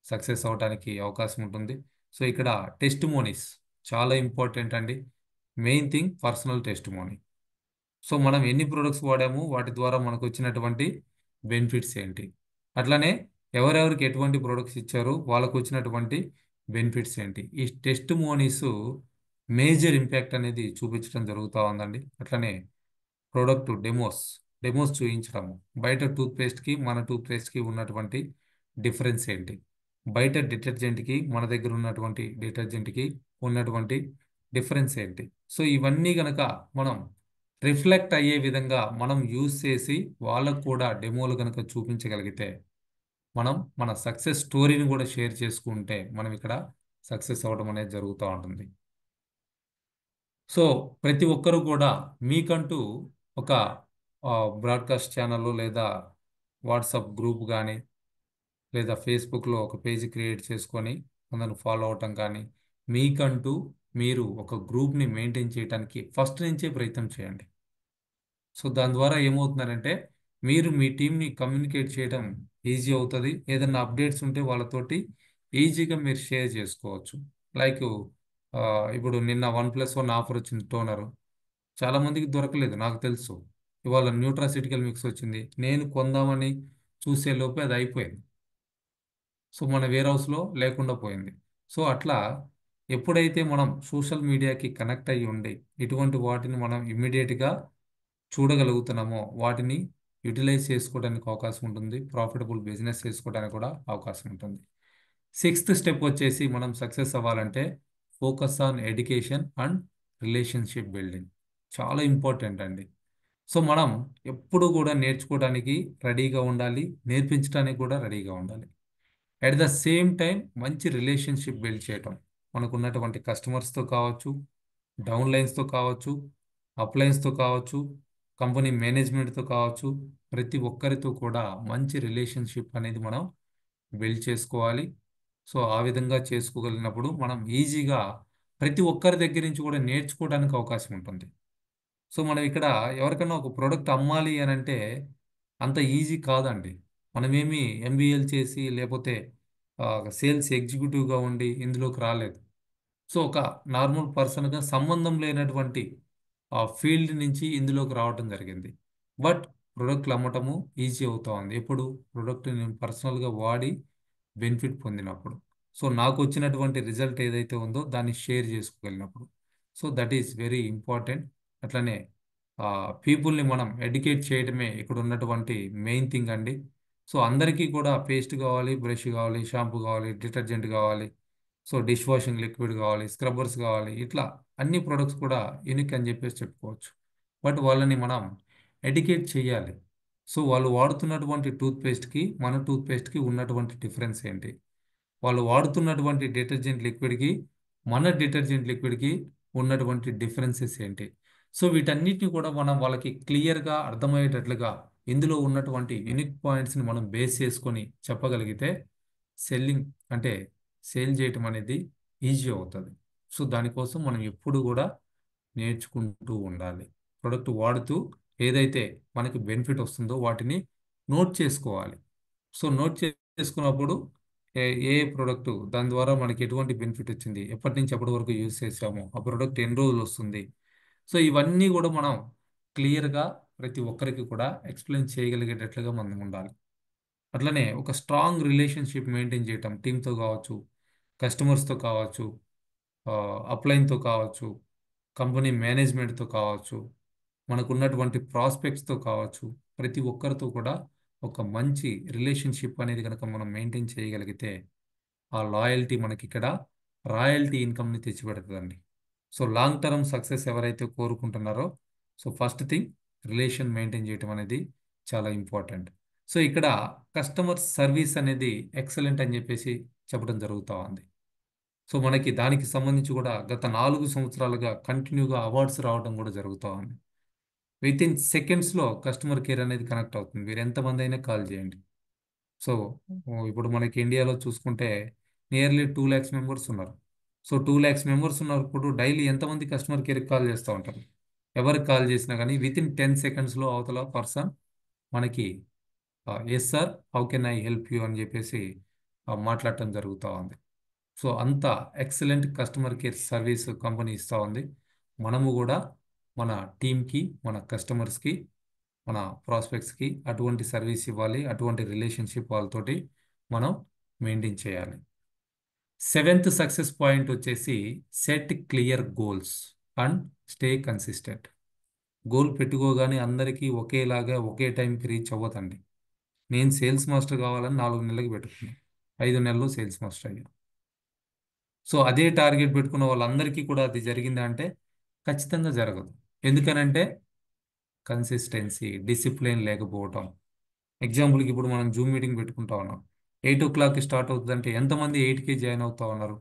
సక్సెస్ అవడానికి అవకాశం ఉంటుంది. సో ఇక్కడ టెస్టిమోనీస్ చాలా ఇంపార్టెంట్ అండి. Main thing personal testimony. So మనం ఎన్ని ప్రొడక్ట్స్ వాడాము, వాటి ద్వారా మనకు వచ్చినటువంటి బెనిఫిట్స్ ఏంటి, అట్లనే ఎవరెవరికి ఎటువంటి ప్రొడక్ట్స్ ఇచ్చారు, వాళ్ళకు వచ్చినటువంటి బెనిఫిట్స్ ఏంటి, ఈ టెస్టిమోనీస్ మేజర్ ఇంపాక్ట్ అనేది చూపించడం జరుగుతూ ఉందండి. అట్లనే ప్రోడక్ట్ డెమోస్ చూపించడము. బయట టూత్పేస్ట్కి మన టూత్పేస్ట్కి ఉన్నటువంటి డిఫరెన్స్ ఏంటి, బయట డిటర్జెంట్కి మన దగ్గర ఉన్నటువంటి డిటర్జెంట్కి ఉన్నటువంటి డిఫరెన్స్ ఏంటి. సో ఇవన్నీ గనక మనం రిఫ్లెక్ట్ అయ్యే విధంగా మనం యూజ్ చేసి వాళ్ళకు కూడా డెమోలు కనుక చూపించగలిగితే మనం మన సక్సెస్ స్టోరీని కూడా షేర్ చేసుకుంటే మనం ఇక్కడ సక్సెస్ అవ్వడం అనేది జరుగుతూ ఉంటుంది. సో ప్రతి ఒక్కరూ కూడా మీకంటూ ఒక బ్రాడ్కాస్ట్ ఛానల్ లేదా వాట్సాప్ గ్రూప్ కానీ లేదా ఫేస్బుక్లో ఒక పేజ్ క్రియేట్ చేసుకొని అందరిని ఫాలో అవటం కానీ, మీకంటూ మీరు ఒక గ్రూప్ని మెయింటైన్ చేయడానికి ఫస్ట్ నుంచే ప్రయత్నం చేయండి. సో దాని ద్వారా ఏమవుతుందంటే మీరు మీ టీంని కమ్యూనికేట్ చేయడం ఈజీ అవుతుంది. ఏదైనా అప్డేట్స్ ఉంటే వాళ్ళతోటి ఈజీగా మీరు షేర్ చేసుకోవచ్చు. లైక్ ఇప్పుడు నిన్న OnePlus 1 ఆఫర్ వచ్చింది టోనరు. చాలా మందికి దొరకలేదు నాకు తెలుసు. ఇవాళ న్యూట్రాసిటికల్ మిక్స్ వచ్చింది. నేను కొందామని చూసే లోపే అది అయిపోయింది. సో మన వేర్ హౌస్లో లేకుండా పోయింది. సో అట్లా ఎప్పుడైతే మనం సోషల్ మీడియాకి కనెక్ట్ అయ్యి ఉండి ఇటువంటి వాటిని మనం ఇమ్మీడియట్గా చూడగలుగుతున్నామో వాటిని యూటిలైజ్ చేసుకోవడానికి అవకాశం ఉంటుంది. ప్రాఫిటబుల్ బిజినెస్ చేసుకోవడానికి కూడా అవకాశం ఉంటుంది. సిక్స్త్ స్టెప్ వచ్చేసి మనం సక్సెస్ అవ్వాలంటే focus on education and relationship building. చాలా ఇంపార్టెంట్ అండి. సో మనం ఎప్పుడు కూడా నేర్చుకోవడానికి రెడీగా ఉండాలి, నేర్పించడానికి కూడా రెడీగా ఉండాలి. అట్ ద సేమ్ టైం మంచి రిలేషన్షిప్ బిల్డ్ చేయటం, మనకు ఉన్నటువంటి కస్టమర్స్తో కావచ్చు, డౌన్లైన్స్తో కావచ్చు, అప్లైన్స్తో కావచ్చు, కంపెనీ మేనేజ్మెంట్తో కావచ్చు, ప్రతి ఒక్కరితో కూడా మంచి రిలేషన్షిప్ అనేది మనం బిల్డ్ చేసుకోవాలి. సో ఆ విధంగా చేసుకోగలిగినప్పుడు మనం ఈజీగా ప్రతి ఒక్కరి దగ్గర నుంచి కూడా నేర్చుకోవడానికి అవకాశం ఉంటుంది. సో మనం ఇక్కడ ఎవరికైనా ఒక ప్రోడక్ట్ అమ్మాలి అని అంటే అంత ఈజీ కాదండి. మనమేమి ఎంబీఏలు చేసి లేకపోతే సేల్స్ ఎగ్జిక్యూటివ్గా ఉండి ఇందులోకి రాలేదు. సో ఒక నార్మల్ పర్సన్గా సంబంధం లేనటువంటి ఆ ఫీల్డ్ నుంచి ఇందులోకి రావటం జరిగింది. బట్ ప్రొడక్ట్లు అమ్మటము ఈజీ అవుతా ఉంది. ఎప్పుడు ప్రొడక్ట్ నేను పర్సనల్గా వాడి బెనిఫిట్ పొందినప్పుడు. సో నాకు వచ్చినటువంటి రిజల్ట్ ఏదైతే ఉందో దాన్ని షేర్ చేసుకోగలిగినప్పుడు. So that is very important. అట్లనే పీపుల్ని మనం ఎడ్యుకేట్ చేయడమే ఇక్కడ ఉన్నటువంటి మెయిన్ థింగ్ అండి. సో అందరికీ కూడా పేస్ట్ కావాలి, బ్రష్ కావాలి, షాంపూ కావాలి, డిటర్జెంట్ కావాలి, సో డిష్ వాషింగ్ లిక్విడ్ కావాలి, స్క్రబ్బర్స్ కావాలి, ఇట్లా అన్ని ప్రొడక్ట్స్ కూడా యూనిక్ అని చెప్పేసి చెప్పుకోవచ్చు. బట్ వాళ్ళని మనం ఎడ్యుకేట్ చేయాలి. సో వాళ్ళు వాడుతున్నటువంటి టూత్పేస్ట్కి మన టూత్పేస్ట్కి ఉన్నటువంటి డిఫరెన్స్ ఏంటి, వాళ్ళు వాడుతున్నటువంటి డిటర్జెంట్ లిక్విడ్కి మన డిటర్జెంట్ లిక్విడ్కి ఉన్నటువంటి డిఫరెన్సెస్ ఏంటి. సో వీటన్నిటిని కూడా మనం వాళ్ళకి క్లియర్గా అర్థమయ్యేటట్లుగా ఇందులో ఉన్నటువంటి యూనిక్ పాయింట్స్ని మనం బేస్ చేసుకొని చెప్పగలిగితే సెల్లింగ్ అంటే సేల్ చేయటం అనేది ఈజీ అవుతుంది. సో దానికోసం మనం ఎప్పుడు కూడా నేర్చుకుంటూ ఉండాలి. ప్రొడక్ట్ వాడుతూ ఏదైతే మనకి బెనిఫిట్ వస్తుందో వాటిని నోట్ చేసుకోవాలి. సో నోట్ చేసుకున్నప్పుడు ఏ ఏ ప్రోడక్ట్ దాని ద్వారా మనకి ఎటువంటి బెనిఫిట్ వచ్చింది, ఎప్పటి నుంచి ఎప్పటి వరకు యూజ్ చేసాము, ఆ ప్రోడక్ట్ ఎన్ని రోజులు వస్తుంది. సో ఇవన్నీ కూడా మనం క్లియర్గా ప్రతి ఒక్కరికి కూడా ఎక్స్ప్లెయిన్ చేయగలిగేటట్లుగా మనం ఉండాలి. అట్లనే ఒక స్ట్రాంగ్ రిలేషన్షిప్ మెయింటైన్ చేయటం టీంతో కావచ్చు, కస్టమర్స్తో కావచ్చు, అప్లైన్తో కావచ్చు, కంపెనీ మేనేజ్మెంట్తో కావచ్చు, మనకున్నటువంటి ప్రాస్పెక్ట్స్తో కావచ్చు, ప్రతి ఒక్కరితో కూడా ఒక మంచి రిలేషన్షిప్ అనేది కనుక మనం మెయింటైన్ చేయగలిగితే ఆ లాయల్టీ మనకి ఇక్కడ రాయల్టీ ఇన్కమ్ని తెచ్చిపెడుతుందండి. సో లాంగ్ టర్మ్ సక్సెస్ ఎవరైతే కోరుకుంటున్నారో, so first thing relation maintain చేయటం అనేది చాలా ఇంపార్టెంట్. సో ఇక్కడ కస్టమర్ సర్వీస్ అనేది ఎక్సలెంట్ అని చెప్పేసి చెప్పడం జరుగుతూ ఉంది. సో మనకి దానికి సంబంధించి కూడా గత 4 సంవత్సరాలుగా కంటిన్యూగా అవార్డ్స్ రావడం కూడా జరుగుతూ ఉంది. విత్ ఇన్ సెకండ్స్లో కస్టమర్ కేర్ అనేది కనెక్ట్ అవుతుంది. మీరు ఎంతమంది అయినా కాల్ చేయండి. సో ఇప్పుడు మనకి ఇండియాలో చూసుకుంటే నియర్లీ 2 lakhs మెంబర్స్ ఉన్నారు. సో 2 lakhs మెంబర్స్ ఉన్నప్పుడు డైలీ ఎంతమంది కస్టమర్ కేర్కి కాల్ చేస్తూ ఉంటారు. ఎవరికి కాల్ చేసినా కానీ విత్ ఇన్ 10 secondsలో అవతల పర్సన్ మనకి yes sir, how can I help you అని చెప్పేసి మాట్లాడటం జరుగుతూ ఉంది. సో అంత excellent customer care service company ఇస్తూ ఉంది. మనము కూడా మన టీంకి, మన కస్టమర్స్కి, మన ప్రాస్పెక్ట్స్కి అటువంటి సర్వీస్ ఇవ్వాలి. అటువంటి రిలేషన్షిప్ వాళ్ళతోటి మనం మెయింటైన్ చేయాలి. 7th సక్సెస్ పాయింట్ వచ్చేసి set clear goals and stay consistent. Goal పెట్టుకోగానే అందరికీ ఒకేలాగా ఒకే టైంకి రీచ్ అవ్వదండి. నేను సేల్స్ మాస్టర్ కావాలని 4 నెలలకి పెట్టుకున్నాను, 5 నెలల్లో సేల్స్ మాస్టర్ అయ్యాను. సో అదే టార్గెట్ పెట్టుకున్న వాళ్ళందరికీ కూడా అది జరిగిందా అంటే ఖచ్చితంగా జరగదు. ఎందుకనంటే కన్సిస్టెన్సీ, డిసిప్లిన్ లేకపోవటం. ఎగ్జాంపుల్కి ఇప్పుడు మనం జూమ్ మీటింగ్ పెట్టుకుంటా ఉన్నాం. 8 o'clockకి స్టార్ట్ అవుతుందంటే ఎంతమంది 8కి జాయిన్ అవుతా ఉన్నారు.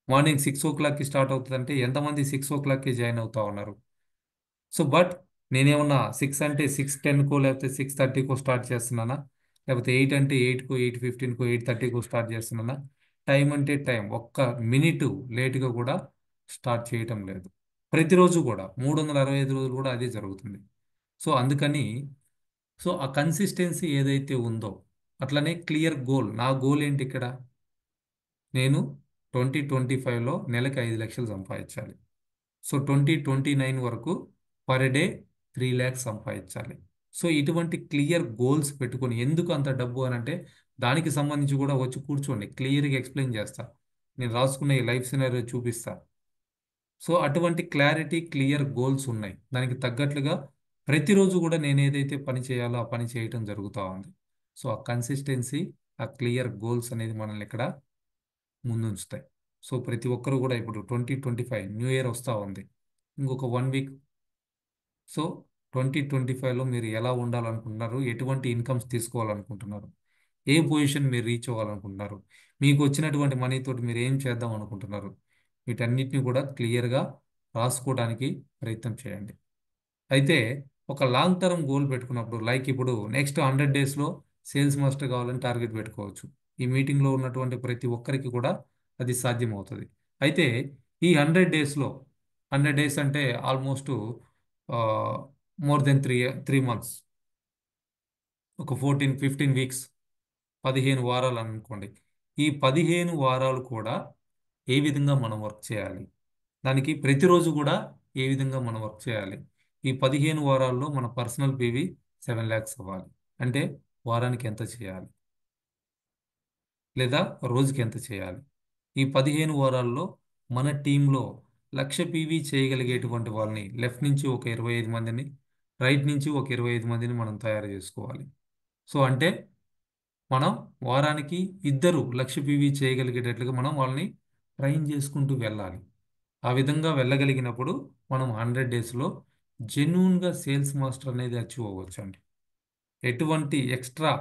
మార్నింగ్ 6 o'clockకి స్టార్ట్ అవుతుందంటే ఎంతమంది 6 o'clockకి జాయిన్ అవుతా ఉన్నారు. సో బట్ నేనేమన్నా 6 అంటే 6:10కో లేకపోతే 6:30కో స్టార్ట్ చేస్తున్నానా, లేకపోతే 8 అంటే 8కో, 8:15కో, 8:30కో స్టార్ట్ చేస్తున్నానా. టైం అంటే టైం, ఒక్క మినిట్ లేట్గా కూడా స్టార్ట్ చేయటం లేదు. ప్రతిరోజు కూడా 365 రోజులు కూడా అదే జరుగుతుంది. సో అందుకని సో ఆ కన్సిస్టెన్సీ ఏదైతే ఉందో, అట్లనే క్లియర్ గోల్. నా గోల్ ఏంటి ఇక్కడ, నేను 2025లో నెలకి 5 లక్షలు సంపాదించాలి. సో 2029 వరకు పర్ డే 3 lakhs సంపాదించాలి. సో ఇటువంటి క్లియర్ గోల్స్ పెట్టుకొని, ఎందుకు అంత డబ్బు అని అంటే దానికి సంబంధించి కూడా వచ్చి కూర్చోండి, క్లియర్గా ఎక్స్ప్లెయిన్ చేస్తా. నేను రాసుకున్న ఈ లైఫ్ సినారియో చూపిస్తా. సో అటువంటి క్లారిటీ, క్లియర్ గోల్స్ ఉన్నాయి. దానికి తగ్గట్లుగా ప్రతిరోజు కూడా నేను ఏదైతే పని చేయాలో ఆ పని చేయటం జరుగుతూ ఉంది. సో ఆ కన్సిస్టెన్సీ, ఆ క్లియర్ గోల్స్ అనేది మనల్ని ఇక్కడ ముందుంచుతాయి. సో ప్రతి ఒక్కరు కూడా ఇప్పుడు 2025 న్యూ ఇయర్ వస్తూ ఉంది, ఇంకొక 1 వీక్. సో 2025లో మీరు ఎలా ఉండాలనుకుంటున్నారు, ఎటువంటి ఇన్కమ్స్ తీసుకోవాలనుకుంటున్నారు, ఏ పొజిషన్ మీరు రీచ్ అవ్వాలనుకుంటున్నారు, మీకు వచ్చినటువంటి మనీతోటి మీరు ఏం చేద్దాం అనుకుంటున్నారు, వీటన్నిటిని కూడా క్లియర్గా రాసుకోవడానికి ప్రయత్నం చేయండి. అయితే ఒక లాంగ్ టర్మ్ గోల్ పెట్టుకున్నప్పుడు, లైక్ ఇప్పుడు నెక్స్ట్ 100 డేస్లో సేల్స్ మాస్టర్ కావాలని టార్గెట్ పెట్టుకోవచ్చు. ఈ మీటింగ్లో ఉన్నటువంటి ప్రతి ఒక్కరికి కూడా అది సాధ్యమవుతుంది. అయితే ఈ 100 డేస్లో, 100 డేస్ అంటే ఆల్మోస్ట్ మోర్ దెన్ 3 మంత్స్, ఒక 14-15 వీక్స్, 15 వారాలు అనుకోండి. ఈ 15 వారాలు కూడా ఏ విధంగా మనం వర్క్ చేయాలి, దానికి ప్రతిరోజు కూడా ఏ విధంగా మనం వర్క్ చేయాలి. ఈ 15 వారాల్లో మన పర్సనల్ పీవీ 7 lakhs అవ్వాలి అంటే వారానికి ఎంత చేయాలి, లేదా రోజుకి ఎంత చేయాలి. ఈ 15 వారాల్లో మన టీంలో 1,00,000 పీవీ చేయగలిగేటువంటి వాళ్ళని, లెఫ్ట్ నుంచి ఒక 25 మందిని, రైట్ నుంచి ఒక 25 మందిని మనం తయారు చేసుకోవాలి. సో అంటే మనం వారానికి ఇద్దరు 1,00,000 పీవీ చేయగలిగేటట్లుగా మనం వాళ్ళని ట్రైన్ చేసుకుంటూ వెళ్ళాలి. ఆ విధంగా వెళ్ళగలిగినప్పుడు మనం 100 డేస్లో జెన్యున్గా సేల్స్ మాస్టర్ అనేది అచీవ్ అవ్వచ్చు అండి. ఎటువంటి ఎక్స్ట్రా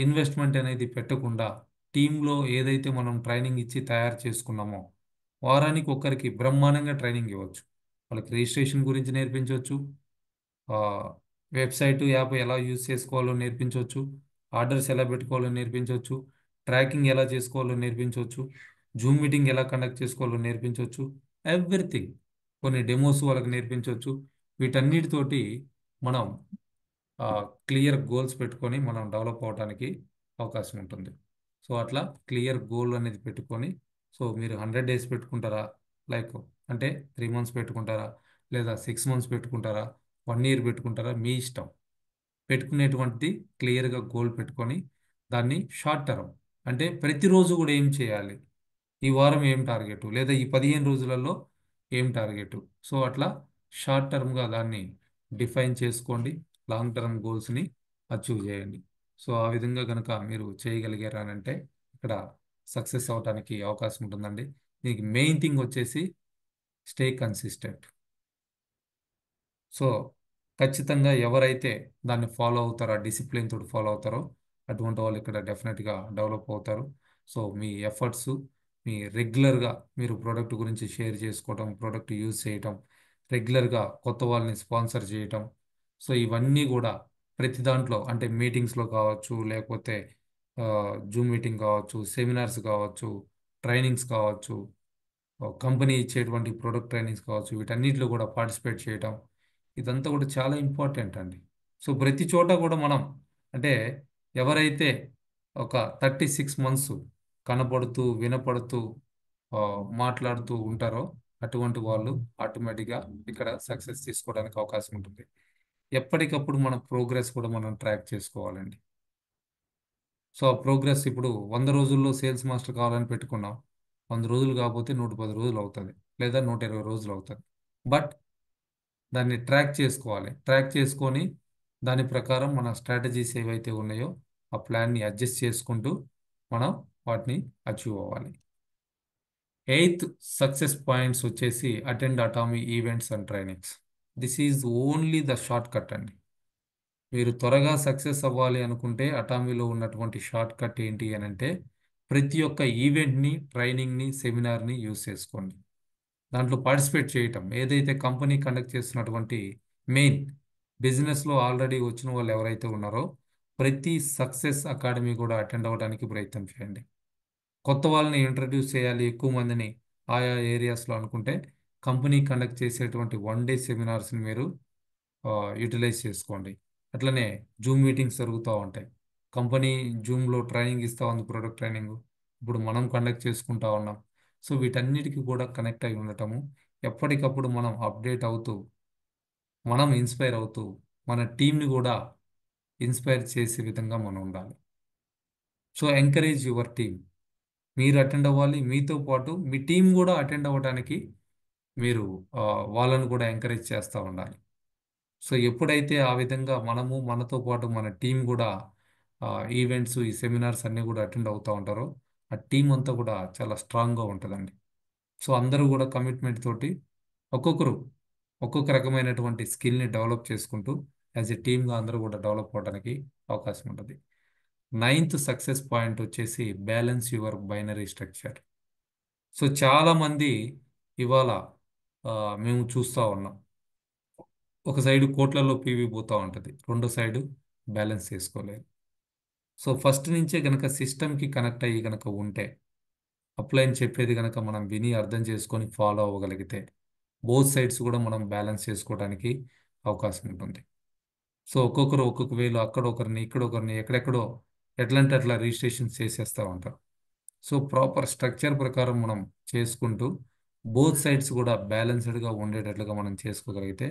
ఇన్వెస్ట్మెంట్ అనేది పెట్టకుండా టీంలో ఏదైతే మనం ట్రైనింగ్ ఇచ్చి తయారు చేసుకున్నామో వారానికి ఒక్కరికి బ్రహ్మాండంగా ట్రైనింగ్ ఇవ్వచ్చు. వాళ్ళకి రిజిస్ట్రేషన్ గురించి నేర్పించవచ్చు, వెబ్సైట్ యాప్ ఎలా యూజ్ చేసుకోవాలో నేర్పించవచ్చు, ఆర్డర్స్ ఎలా పెట్టుకోవాలో నేర్పించవచ్చు, ట్రాకింగ్ ఎలా చేసుకోవాలో నేర్పించవచ్చు, జూమ్ మీటింగ్ ఎలా కండక్ట్ చేసుకోవాలో నేర్పించవచ్చు, ఎవ్రీథింగ్. కొన్ని డెమోస్ వాళ్ళకి నేర్పించవచ్చు. వీటన్నిటితోటి మనం క్లియర్ గోల్స్ పెట్టుకొని మనం డెవలప్ అవడానికి అవకాశం ఉంటుంది. సో అట్లా క్లియర్ గోల్ అనేది పెట్టుకొని, సో మీరు 100 days పెట్టుకుంటారా, లైక్ అంటే 3 months పెట్టుకుంటారా, లేదా 6 months పెట్టుకుంటారా, 1 year పెట్టుకుంటారా, మీ ఇష్టం. పెట్టుకునేటువంటిది క్లియర్గా గోల్ పెట్టుకొని దాన్ని షార్ట్ టర్మ్ అంటే ప్రతిరోజు కూడా ఏం చేయాలి, ఈ వారం ఏం టార్గెట్, లేదా ఈ 15 రోజులలో ఏం టార్గెట్. సో అట్లా షార్ట్ టర్మ్గా దాన్ని డిఫైన్ చేసుకోండి, లాంగ్ టర్మ్ గోల్స్ని అచీవ్ చేయండి. సో ఆ విధంగా కనుక మీరు చేయగలిగారనంటే ఇక్కడ సక్సెస్ అవడానికి అవకాశం ఉంటుందండి. దీనికి మెయిన్ థింగ్ వచ్చేసి స్టే కన్సిస్టెంట్. సో ఖచ్చితంగా ఎవరైతే దాన్ని ఫాలో అవుతారో, ఆ డిసిప్లిన్ తోటి ఫాలో అవుతారో అటువంటి వాళ్ళు ఇక్కడ డెఫినెట్గా డెవలప్ అవుతారు. సో మీ ఎఫర్ట్స్, మీ రెగ్యులర్గా మీరు ప్రోడక్ట్ గురించి షేర్ చేసుకోవటం, ప్రోడక్ట్ యూజ్ చేయటం, రెగ్యులర్గా కొత్త వాళ్ళని స్పాన్సర్ చేయటం, సో ఇవన్నీ కూడా ప్రతి దాంట్లో అంటే మీటింగ్స్లో కావచ్చు, లేకపోతే జూమ్ మీటింగ్ కావచ్చు, సెమినార్స్ కావచ్చు, ట్రైనింగ్స్ కావచ్చు, కంపెనీ ఇచ్చేటువంటి ప్రొడక్ట్ ట్రైనింగ్స్ కావచ్చు, వీటన్నిటిలో కూడా పార్టిసిపేట్ చేయటం, ఇదంతా కూడా చాలా ఇంపార్టెంట్ అండి. సో ప్రతి చోట కూడా మనం అంటే ఎవరైతే ఒక 36 months కనపడుతూ వినపడుతూ ఆ, మాట్లాడుతూ ఉంటారో అటువంటి వాళ్ళు ఆటోమేటిక్గా ఇక్కడ సక్సెస్ తీసుకోవడానికి అవకాశం ఉంటుంది. ఎప్పటికప్పుడు మన ప్రోగ్రెస్ కూడా మనం ట్రాక్ చేసుకోవాలండి. సో ఆ ప్రోగ్రెస్ ఇప్పుడు 100 రోజుల్లో సేల్స్ మాస్టర్ కావాలని పెట్టుకున్నాం. 100 రోజులు కాకపోతే 110 రోజులు అవుతుంది, లేదా 120 రోజులు అవుతుంది. బట్ దాన్ని ట్రాక్ చేసుకోవాలి. ట్రాక్ చేసుకొని దాని ప్రకారం మన స్ట్రాటజీస్ ఏవైతే ఉన్నాయో ఆ ప్లాన్ని అడ్జస్ట్ చేసుకుంటూ మనం వాటిని అచీవ్ అవ్వాలి. 8th సక్సెస్ పాయింట్స్ వచ్చేసి attend Atomy events and trainings. This is only the short cut అండి. మీరు త్వరగా సక్సెస్ అవ్వాలి అనుకుంటే అటామీలో ఉన్నటువంటి షార్ట్ కట్ ఏంటి అని అంటే ప్రతి ఒక్క ఈవెంట్ని, ట్రైనింగ్ని, సెమినార్ని యూజ్ చేసుకోండి. దాంట్లో పార్టిసిపేట్ చేయటం, ఏదైతే కంపెనీ కండక్ట్ చేస్తున్నటువంటి మెయిన్ బిజినెస్లో ఆల్రెడీ వచ్చిన వాళ్ళు ఎవరైతే ఉన్నారో ప్రతి సక్సెస్ అకాడమీ కూడా అటెండ్ అవ్వడానికి ప్రయత్నం చేయండి. కొత్త వాళ్ళని ఇంట్రడ్యూస్ చేయాలి ఎక్కువ మందిని ఆయా ఏరియాస్లో అనుకుంటే కంపెనీ కండక్ట్ చేసేటువంటి 1 day సెమినార్స్ని మీరు యూటిలైజ్ చేసుకోండి. అట్లనే జూమ్ మీటింగ్స్ జరుగుతూ ఉంటాయి. కంపెనీ జూమ్లో ట్రైనింగ్ ఇస్తూ ఉంది, ప్రొడక్ట్ ట్రైనింగ్ ఇప్పుడు మనం కండక్ట్ చేసుకుంటా ఉన్నాం. సో వీటన్నిటికీ కూడా కనెక్ట్ అయి ఉండటము, ఎప్పటికప్పుడు మనం అప్డేట్ అవుతూ, మనం ఇన్స్పైర్ అవుతూ, మన టీంని కూడా ఇన్స్పైర్ చేసే విధంగా మనం ఉండాలి. So encourage your team. మీరు అటెండ్ అవ్వాలి, మీతో పాటు మీ టీం కూడా అటెండ్ అవ్వడానికి మీరు ఆ, వాళ్ళను కూడా ఎంకరేజ్ చేస్తూ ఉండాలి. సో ఎప్పుడైతే ఆ విధంగా మనము మనతో పాటు మన టీం కూడా ఈవెంట్స్, ఈ సెమినార్స్ అన్నీ కూడా అటెండ్ అవుతూ ఉంటారో ఆ టీం అంతా కూడా చాలా స్ట్రాంగ్గా ఉంటుందండి. సో అందరూ కూడా కమిట్మెంట్ తోటి ఒక్కొక్కరు ఒక్కొక్క రకమైనటువంటి స్కిల్ని డెవలప్ చేసుకుంటూ యాజ్ ఎ టీమ్గా అందరూ కూడా డెవలప్ అవడానికి అవకాశం ఉంటుంది. 9th సక్సెస్ పాయింట్ వచ్చేసి balance your binary structure. So చాలామంది ఇవాళ ఆ, మేము చూస్తూ ఉన్నాం, ఒక సైడు కోట్లలో పీవీ పోతూ ఉంటుంది, రెండో సైడు బ్యాలెన్స్ చేసుకోలేదు. సో ఫస్ట్ నుంచే గనక సిస్టమ్కి కనెక్ట్ అయ్యి గనక ఉంటే, అప్లైన్ చెప్పేది గనక మనం విని అర్థం చేసుకొని ఫాలో అవ్వగలిగితే బోత్ సైడ్స్ కూడా మనం బ్యాలెన్స్ చేసుకోవడానికి అవకాశం ఉంటుంది. సో ఒక్కొక్కరు ఒక్కొక్క వేలు అక్కడ ఒకరిని, ఇక్కడ ఒకరిని, ఎక్కడెక్కడో ఎట్లంటే అట్లా రిజిస్ట్రేషన్ చేసేస్తూ ఉంటారు. సో ప్రాపర్ స్ట్రక్చర్ ప్రకారం మనం చేసుకుంటూ బోత్ సైడ్స్ కూడా బ్యాలెన్స్డ్గా ఉండేటట్లుగా మనం చేసుకోగలిగితే,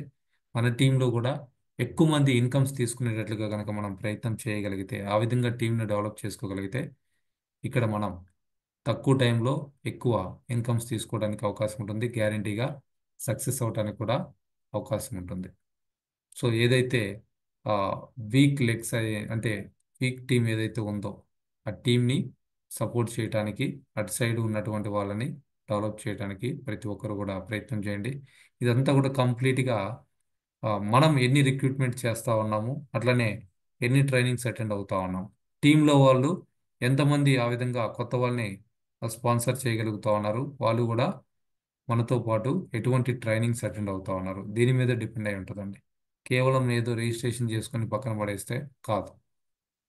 మన టీంలో కూడా ఎక్కువ మంది ఇన్కమ్స్ తీసుకునేటట్లుగా కనుక మనం ప్రయత్నం చేయగలిగితే, ఆ విధంగా టీంని డెవలప్ చేసుకోగలిగితే ఇక్కడ మనం తక్కువ టైంలో ఎక్కువ ఇన్కమ్స్ తీసుకోవడానికి అవకాశం ఉంటుంది. గ్యారంటీగా సక్సెస్ అవడానికి కూడా అవకాశం ఉంటుంది. సో ఏదైతే వీక్ లెగ్స్ అంటే వీక్ టీం ఏదైతే ఉందో ఆ టీంని సపోర్ట్ చేయడానికి, అటు సైడ్ ఉన్నటువంటి వాళ్ళని డెవలప్ చేయడానికి ప్రతి ఒక్కరు కూడా ప్రయత్నం చేయండి. ఇదంతా కూడా కంప్లీట్గా మనం ఎన్ని రిక్రూట్మెంట్ చేస్తూ ఉన్నాము, అట్లనే ఎన్ని ట్రైనింగ్స్ అటెండ్ అవుతా ఉన్నాం, టీంలో వాళ్ళు ఎంతమంది ఆ విధంగా కొత్త వాళ్ళని స్పాన్సర్ చేయగలుగుతా ఉన్నారు, వాళ్ళు కూడా మనతో పాటు ఎటువంటి ట్రైనింగ్స్ అటెండ్ అవుతా ఉన్నారు, దీని మీద డిపెండ్ అయి ఉంటుందండి. కేవలం ఏదో రిజిస్ట్రేషన్ చేసుకొని పక్కన పడేస్తే కాదు.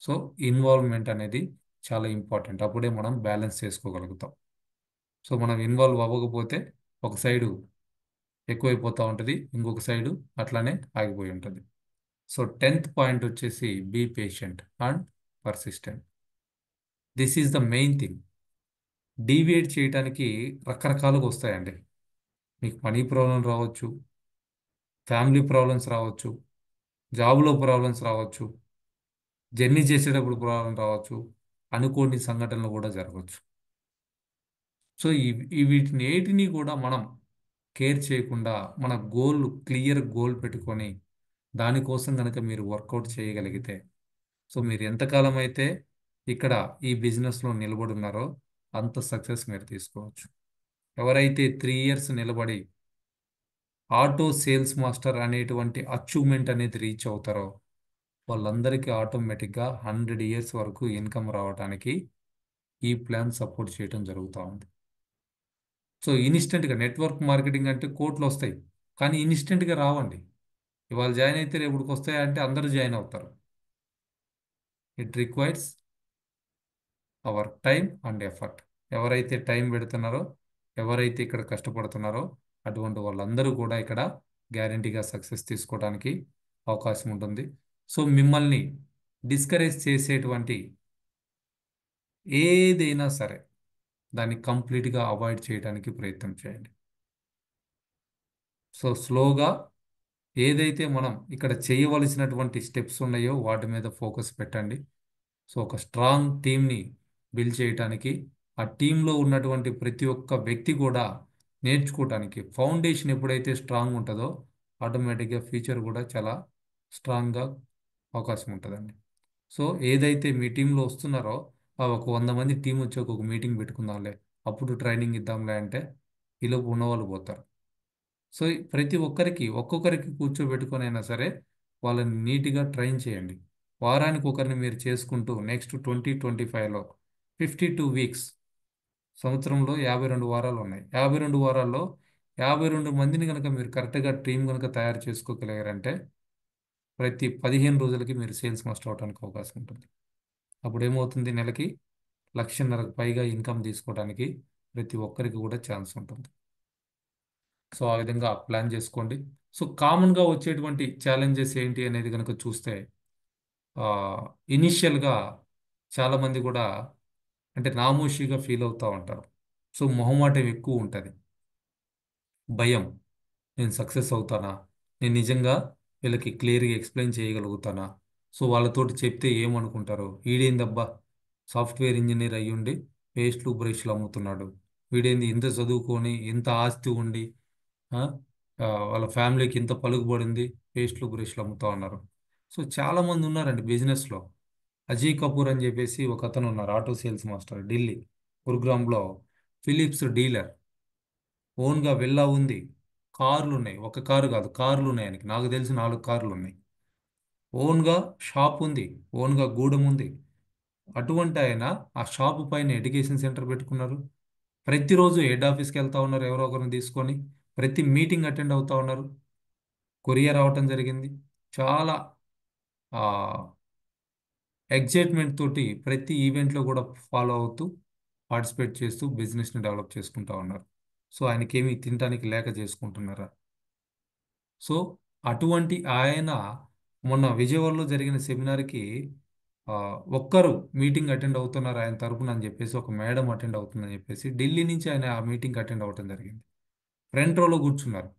సో ఇన్వాల్వ్మెంట్ అనేది చాలా ఇంపార్టెంట్, అప్పుడే మనం బ్యాలెన్స్ చేసుకోగలుగుతాం. సో మనం ఇన్వాల్వ్ అవ్వకపోతే ఒక సైడు ఎక్కువైపోతూ ఉంటుంది, ఇంకొక సైడు అట్లానే ఆగిపోయి ఉంటుంది. సో 10th పాయింట్ వచ్చేసి be patient and persistent. This is the main thing. Deviate చేయడానికి రకరకాలుగా వస్తాయండి. మీకు మనీ ప్రాబ్లం రావచ్చు, ఫ్యామిలీ ప్రాబ్లమ్స్ రావచ్చు, జాబ్లో ప్రాబ్లమ్స్ రావచ్చు, జర్నీ చేసేటప్పుడు ప్రాబ్లం రావచ్చు, అనుకోని సంఘటనలు కూడా జరగవచ్చు. సో ఈ వీటిని ఏటిని కూడా మనం కేర్ చేయకుండా మన క్లియర్ గోల్ పెట్టుకొని దానికోసం కనుక మీరు వర్కౌట్ చేయగలిగితే, సో మీరు ఎంతకాలం అయితే ఇక్కడ ఈ బిజినెస్లో నిలబడి ఉన్నారో అంత సక్సెస్ మీరు తీసుకోవచ్చు. ఎవరైతే 3 years నిలబడి ఆటో సేల్స్ మాస్టర్ అనేటువంటి అచీవ్మెంట్ అనేది రీచ్ అవుతారో వాళ్ళందరికీ ఆటోమేటిక్గా 100 years వరకు ఇన్కమ్ రావడానికి ఈ ప్లాన్ సపోర్ట్ చేయడం జరుగుతూ ఉంది. సో ఇన్స్టెంట్గా నెట్వర్క్ మార్కెటింగ్ అంటే కోట్లు వస్తాయి, కానీ ఇన్స్టెంట్గా రావండి. ఇవాళ జాయిన్ అయితే రేపుడికి వస్తాయా అంటే అందరూ జాయిన్ అవుతారు. It requires our time and effort. ఎవరైతే టైం పెడుతున్నారో, ఎవరైతే ఇక్కడ కష్టపడుతున్నారో అటువంటి వాళ్ళందరూ కూడా ఇక్కడ గ్యారంటీగా సక్సెస్ తీసుకోవడానికి అవకాశం ఉంటుంది. సో మిమ్మల్ని డిస్కరేజ్ చేసేటువంటి ఏదైనా సరే దాన్ని కంప్లీట్గా అవాయిడ్ చేయడానికి ప్రయత్నం చేయండి. సో స్లోగా ఏదైతే మనం ఇక్కడ చేయవలసినటువంటి స్టెప్స్ ఉన్నాయో వాటి మీద ఫోకస్ పెట్టండి. సో ఒక స్ట్రాంగ్ టీంని బిల్డ్ చేయడానికి, ఆ టీంలో ఉన్నటువంటి ప్రతి ఒక్క వ్యక్తి కూడా నేర్చుకోవటానికి ఫౌండేషన్ ఎప్పుడైతే స్ట్రాంగ్ ఉంటుందో ఆటోమేటిక్గా ఫ్యూచర్ కూడా చాలా స్ట్రాంగ్గా అవకాశం ఉంటుందండి. సో ఏదైతే మీ టీంలో వస్తున్నారో ఆ ఒక 100 మంది టీం వచ్చి ఒక మీటింగ్ పెట్టుకుందాంలే, అప్పుడు ట్రైనింగ్ ఇద్దాంలే అంటే ఈలోపు ఉన్నవాళ్ళు పోతారు. సో ప్రతి ఒక్కొక్కరికి కూర్చోబెట్టుకొని అయినా సరే వాళ్ళని నీట్గా ట్రైన్ చేయండి. వారానికి ఒకరిని మీరు చేసుకుంటూ నెక్స్ట్ 2025లో 52 weeks, సంవత్సరంలో 52 వారాలు ఉన్నాయి. 52 వారాల్లో 52 మందిని కనుక మీరు కరెక్ట్గా టీం కనుక తయారు చేసుకోగలిగారంటే ప్రతి 15 రోజులకి మీరు సేల్స్ మాస్టర్ అవడానికి అవకాశం ఉంటుంది. అప్పుడు ఏమవుతుంది, నెలకి 1,50,000కు పైగా ఇన్కమ్ తీసుకోవడానికి ప్రతి ఒక్కరికి కూడా ఛాన్స్ ఉంటుంది. సో ఆ విధంగా ప్లాన్ చేసుకోండి. సో కామన్గా వచ్చేటువంటి ఛాలెంజెస్ ఏంటి అనేది కనుక చూస్తే ఇనిషియల్గా చాలామంది కూడా అంటే నామోషిగా ఫీల్ అవుతూ ఉంటారు. సో మొహమాటం ఎక్కువ ఉంటుంది, భయం, నేను సక్సెస్ అవుతానా, నేను నిజంగా వీళ్ళకి క్లియర్గా ఎక్స్ప్లెయిన్ చేయగలుగుతానా, సో వాళ్ళతోటి చెప్తే ఏమనుకుంటారో, వీడేందబ్బా సాఫ్ట్వేర్ ఇంజనీర్ అయ్యుండి పేస్ట్లు బ్రష్లు అమ్ముతున్నాడు, వీడేంది ఇంత చదువుకొని ఇంత ఆస్తి ఉండి ఆ, వాళ్ళ ఫ్యామిలీకి ఇంత పలుకుబడింది పేస్ట్లు బ్రష్లు అమ్ముతా ఉన్నారు. సో చాలామంది ఉన్నారండి బిజినెస్లో. అజయ్ కపూర్ అని చెప్పేసి ఒక అతను ఉన్నారు, ఆటో సేల్స్ మాస్టర్, ఢిల్లీ గురుగ్రామ్లో ఫిలిప్స్ డీలర్, ఓన్గా విల్లా ఉంది, కార్లు ఉన్నాయి, ఒక కారు కాదు కార్లు ఉన్నాయి ఆయనకి, నాకు తెలిసి 4 కార్లు ఉన్నాయి, ఓన్గా షాప్ ఉంది, ఓన్గా గూడెం ఉంది. అటువంటి ఆయన ఆ షాపు పైన ఎడ్యుకేషన్ సెంటర్ పెట్టుకున్నారు. ప్రతిరోజు హెడ్ ఆఫీస్కి వెళ్తా ఉన్నారు ఎవరో ఒకరిని తీసుకొని, ప్రతి మీటింగ్ అటెండ్ అవుతా ఉన్నారు, కొరియర్ రావటం జరిగింది. చాలా ఎగ్జైట్మెంట్ తోటి ప్రతి ఈవెంట్లో కూడా ఫాలో అవుతూ పార్టిసిపేట్ చేస్తూ బిజినెస్ని డెవలప్ చేసుకుంటా ఉన్నారు. సో ఆయనకేమి తినడానికి లేక చేసుకుంటున్నారా? సో అటువంటి ఆయన మొన్న విజయవాడలో జరిగిన సెమినార్కి ఆ, ఒక్కరు మీటింగ్ అటెండ్ అవుతున్నారు ఆయన తరపున అని చెప్పేసి, ఒక మేడం అటెండ్ అవుతుందని చెప్పేసి ఢిల్లీ నుంచి ఆయన ఆ మీటింగ్ అటెండ్ అవ్వటం జరిగింది. ఫ్రంట్ రోలో కూర్చున్నారు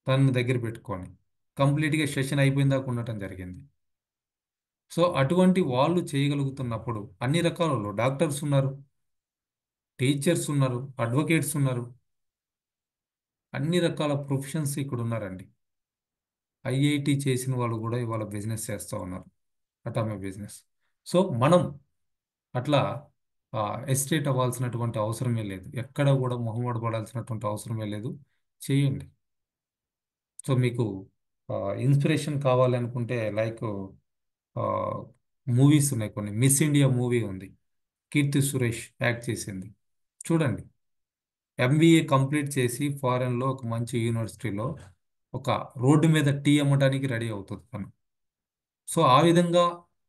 తనని దగ్గర పెట్టుకొని, కంప్లీట్గా సెషన్ అయిపోయిన దాకా ఉండటం జరిగింది. సో అటువంటి వాళ్ళు చేయగలుగుతున్నప్పుడు అన్ని రకాలలో డాక్టర్స్ ఉన్నారు, టీచర్స్ ఉన్నారు, అడ్వకేట్స్ ఉన్నారు, అన్ని రకాల ప్రొఫెషన్స్ ఇక్కడ ఉన్నారండి. ఐఐటి చేసిన వాళ్ళు కూడా ఇవాళ బిజినెస్ చేస్తూ ఉన్నారు, అటామీ బిజినెస్. సో మనం అట్లా ఎస్టేట్ అవ్వాల్సినటువంటి అవసరమే లేదు, ఎక్కడ కూడా మొహమాట పడాల్సినటువంటి అవసరమే లేదు, చేయండి. సో మీకు ఇన్స్పిరేషన్ కావాలి అనుకుంటే లైక్ మూవీస్ ఉన్నాయి కొన్ని. మిస్ ఇండియా మూవీ ఉంది, కీర్తి సురేష్ యాక్ట్ చేసింది. చూడండి, ఎంబీఏ కంప్లీట్ చేసి ఫారెన్లో ఒక మంచి యూనివర్సిటీలో ఒక రోడ్డు మీద టీ అమ్మడానికి రెడీ అవుతుంది తను. సో ఆ విధంగా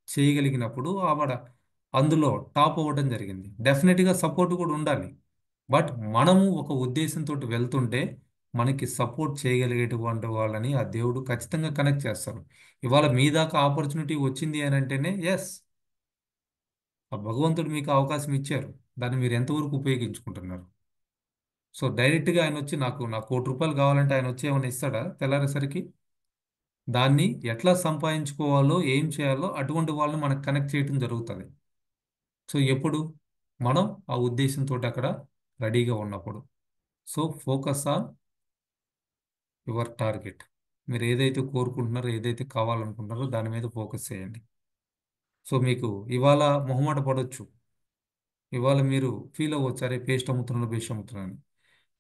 చేయగలిగినప్పుడు ఆవిడ అందులో టాప్ అవ్వడం జరిగింది. డెఫినెట్గా సపోర్ట్ కూడా ఉండాలి. బట్ మనము ఒక ఉద్దేశంతో వెళ్తుంటే మనకి సపోర్ట్ చేయగలిగేటువంటి వాళ్ళని ఆ దేవుడు ఖచ్చితంగా కనెక్ట్ చేస్తారు. ఇవాళ మీ దాకా ఆపర్చునిటీ వచ్చింది అని అంటేనే ఎస్, ఆ భగవంతుడు మీకు అవకాశం ఇచ్చారు. దాన్ని మీరు ఎంతవరకు ఉపయోగించుకుంటున్నారు? సో డైరెక్ట్గా ఆయన వచ్చి నాకు ₹1,00,00,000 కావాలంటే ఆయన వచ్చి ఏమైనా ఇస్తాడా తెల్లారేసరికి? దాన్ని ఎట్లా సంపాదించుకోవాలో, ఏం చేయాలో అటువంటి వాళ్ళని మనకు కనెక్ట్ చేయడం జరుగుతుంది. సో ఎప్పుడు మనం ఆ ఉద్దేశంతో అక్కడ రెడీగా ఉన్నప్పుడు. So focus on your target. మీరు ఏదైతే కోరుకుంటున్నారో, ఏదైతే కావాలనుకుంటున్నారో దాని మీద ఫోకస్ చేయండి. సో మీకు ఇవాళ మొహమాట పడవచ్చు, ఇవాళ మీరు ఫీల్ అవ్వచ్చు, అరే పేస్ట్ అమ్ముతున్నాను, పేస్ట్ అమ్ముతున్నాను.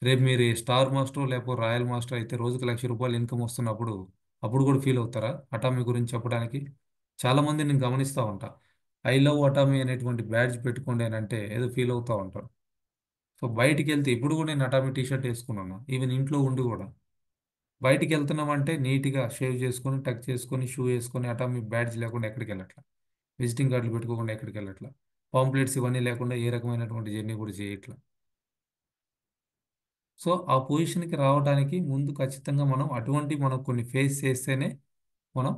రేపు మీరు ఏ స్టార్ మాస్టర్ లేకపోతే రాయల్ మాస్టర్ అయితే రోజుకి ₹1,00,000 ఇన్కమ్ వస్తున్నప్పుడు అప్పుడు కూడా ఫీల్ అవుతారా అటామీ గురించి చెప్పడానికి? చాలామంది నేను గమనిస్తూ ఉంటా, ఐ లవ్ అటామీ అనేటువంటి బ్యాడ్జ్ పెట్టుకోండి అని అంటే ఏదో ఫీల్ అవుతూ ఉంటారు. సో బయటికి వెళ్తే ఇప్పుడు కూడా నేను అటామీ టీ షర్ట్ వేసుకున్నాను, ఈవెన్ ఇంట్లో ఉండి కూడా. బయటికి వెళ్తున్నామంటే నీట్గా షేవ్ చేసుకొని, టక్ చేసుకొని, షూ వేసుకొని, అటామీ బ్యాడ్జ్ లేకుండా ఎక్కడికి వెళ్ళట్లా, విజిటింగ్ కార్డులు పెట్టుకోకుండా ఎక్కడికి వెళ్ళట్లా, పాంప్లెట్స్ ఇవన్నీ లేకుండా ఏ రకమైనటువంటి జర్నీ కూడా చేయట్లా. సో ఆ పొజిషన్కి రావడానికి ముందు ఖచ్చితంగా మనం కొన్ని ఫేస్ చేస్తేనే మనం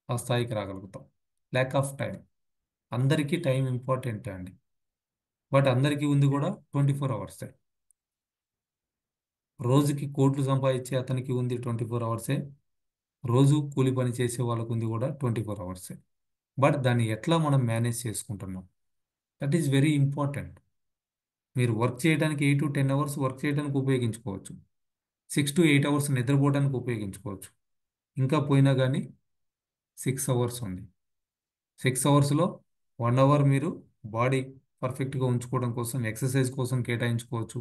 ఆ స్థాయికి రాగలుగుతాం. Lack of time. అందరికీ టైం ఇంపార్టెంటే అండి, బట్ అందరికీ ఉంది కూడా 24 అవర్సే. రోజుకి కోట్లు సంపాదించే అతనికి ఉంది 24 అవర్సే, రోజు కూలి పని చేసే వాళ్ళకు ఉంది కూడా 24 అవర్సే. బట్ దాన్ని ఎట్లా మనం మేనేజ్ చేసుకుంటున్నాం, దట్ ఈస్ వెరీ ఇంపార్టెంట్. మీరు వర్క్ చేయడానికి 8 to 10 అవర్స్ వర్క్ చేయడానికి ఉపయోగించుకోవచ్చు, 6 to 8 అవర్స్ నిద్రపోవడానికి ఉపయోగించుకోవచ్చు. ఇంకా పోయినా కానీ 6 అవర్స్ ఉంది. 6 అవర్స్లో 1 అవర్ మీరు బాడీ పర్ఫెక్ట్గా ఉంచుకోవడం కోసం, ఎక్సర్సైజ్ కోసం కేటాయించుకోవచ్చు.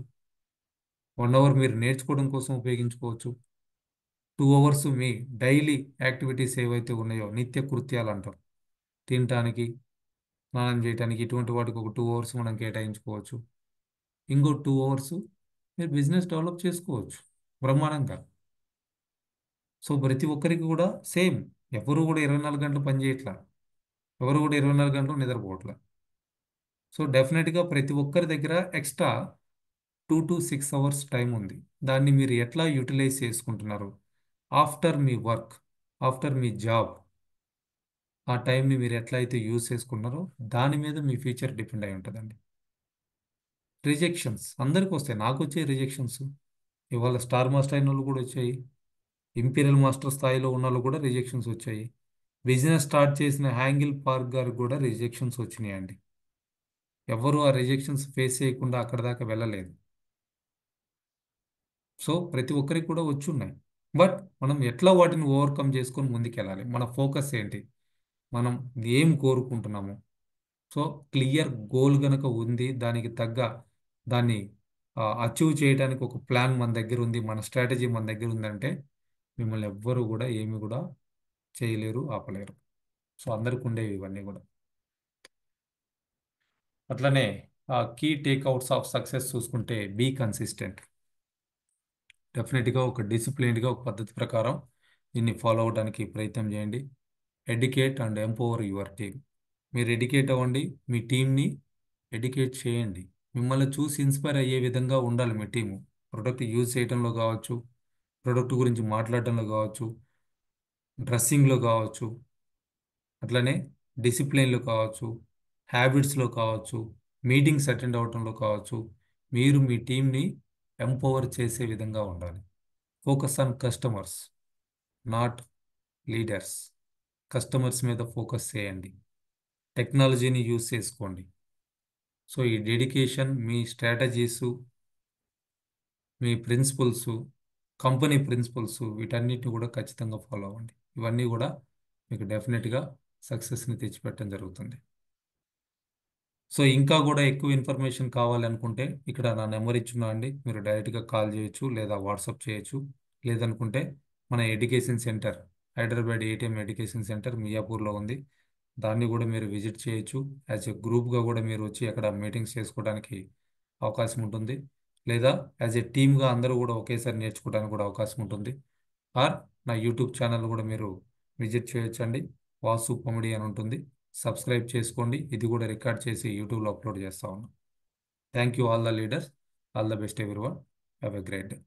1 అవర్ మీరు నేర్చుకోవడం కోసం ఉపయోగించుకోవచ్చు. 2 అవర్స్ మీ డైలీ యాక్టివిటీస్ ఏవైతే ఉన్నాయో, నిత్య కృత్యాలు అంటారు, తినటానికి, స్నానం చేయడానికి, ఇటువంటి వాటికి ఒక 2 అవర్స్ మనం కేటాయించుకోవచ్చు. ఇంకో 2 అవర్స్ మీరు బిజినెస్ డెవలప్ చేసుకోవచ్చు బ్రహ్మాండంగా. సో ప్రతి ఒక్కరికి కూడా సేమ్, ఎవరు కూడా 24 గంటలు పని చేయట్లా, ఎవరు కూడా 24 గంటలు నిద్రపోవట్లా. సో డెఫినెట్గా ప్రతి ఒక్కరి దగ్గర ఎక్స్ట్రా 2 to 6 అవర్స్ టైం ఉంది. దాన్ని మీరు ఎట్లా యూటిలైజ్ చేసుకుంటున్నారు? ఆఫ్టర్ మీ వర్క్, ఆఫ్టర్ మీ జాబ్, ఆ టైంని మీరు ఎట్లా అయితే యూజ్ చేసుకున్నారో దాని మీద మీ ఫ్యూచర్ డిపెండ్ అయి ఉంటుందండి. రిజెక్షన్స్ అందరికి వస్తాయి, నాకు వచ్చే రిజెక్షన్స్. ఇవాళ స్టార్ మాస్టర్ అయిన వాళ్ళు కూడా వచ్చాయి, ఇంపీరియల్ మాస్టర్ స్థాయిలో ఉన్న వాళ్ళు కూడా రిజెక్షన్స్ వచ్చాయి. బిజినెస్ స్టార్ట్ చేసిన హ్యాంగిల్ పార్క్ గారికి కూడా రిజెక్షన్స్ వచ్చినాయండి. ఎవరు ఆ రిజెక్షన్స్ ఫేస్ చేయకుండా అక్కడ దాకా వెళ్ళలేదు. సో ప్రతి ఒక్కరికి కూడా వచ్చి ఉన్నాయి. బట్ మనం ఎట్లా వాటిని ఓవర్కమ్ చేసుకొని ముందుకెళ్ళాలి? మన ఫోకస్ ఏంటి? మనం ఏం కోరుకుంటున్నాము? సో క్లియర్ గోల్ గనక ఉంది, దానికి తగ్గ దాన్ని అచీవ్ చేయడానికి ఒక ప్లాన్ మన దగ్గర ఉంది, మన స్ట్రాటజీ మన దగ్గర ఉందంటే మిమ్మల్ని ఎవ్వరు కూడా ఏమి కూడా చేయలేరు, ఆపలేరు. సో అందరికి ఉండేవి ఇవన్నీ కూడా. అట్లనే కీ టేక్అవుట్స్ ఆఫ్ సక్సెస్ చూసుకుంటే బీ కన్సిస్టెంట్. డెఫినెట్గా ఒక డిసిప్లిన్డ్గా ఒక పద్ధతి ప్రకారం దీన్ని ఫాలో అవడానికి ప్రయత్నం చేయండి. Educate and empower your team. మీరు ఎడ్యుకేట్ అవ్వండి, మీ టీంని ఎడ్యుకేట్ చేయండి. మిమ్మల్ని చూసి ఇన్స్పైర్ అయ్యే విధంగా ఉండాలి మీ టీము. ప్రొడక్ట్ యూజ్ చేయడంలో కావచ్చు, ప్రొడక్ట్ గురించి మాట్లాడటంలో కావచ్చు, డ్రెస్సింగ్లో కావచ్చు, అట్లనే డిసిప్లిన్లో కావచ్చు, హ్యాబిట్స్లో కావచ్చు, మీటింగ్స్ అటెండ్ అవ్వటంలో కావచ్చు, మీరు మీ టీంని ఎంపవర్ చేసే విధంగా ఉండాలి. Focus on customers, not leaders. Customers మీద ఫోకస్ చేయండి, టెక్నాలజీని యూజ్ చేసుకోండి. సో ఈ డెడికేషన్, మీ స్ట్రాటజీసు, మీ ప్రిన్సిపల్స్, కంపెనీ ప్రిన్సిపల్స్, వీటన్నిటిని కూడా ఖచ్చితంగా ఫాలో అవ్వండి. ఇవన్నీ కూడా మీకు డెఫినెట్గా సక్సెస్ని తెచ్చిపెట్టడం జరుగుతుంది. సో ఇంకా కూడా ఎక్కువ ఇన్ఫర్మేషన్ కావాలనుకుంటే ఇక్కడ నా నెంబర్ ఇచ్చున్నా అండి, మీరు డైరెక్ట్గా కాల్ చేయొచ్చు లేదా వాట్సాప్ చేయొచ్చు. లేదనుకుంటే మన education centre, Hyderabad ATM education centre మియాపూర్లో ఉంది. దాన్ని కూడా మీరు విజిట్ చేయొచ్చు. యాజ్ ఎ గ్రూప్గా కూడా మీరు వచ్చి అక్కడ మీటింగ్స్ చేసుకోవడానికి అవకాశం ఉంటుంది. లేదా యాజ్ ఎ టీమ్గా అందరూ కూడా ఒకేసారి నేర్చుకోవడానికి కూడా అవకాశం ఉంటుంది. ఆర్ నా యూట్యూబ్ ఛానల్ కూడా మీరు విజిట్ చేయొచ్చు అండి. వాసు కామెడీ అని ఉంటుంది. సబ్స్క్రైబ్ చేసుకోండి. ఇది కూడా రికార్డ్ చేసి యూట్యూబ్లో అప్లోడ్ చేస్తా ఉన్నాను. Thank you all the leaders. All the best everyone. Have a great day.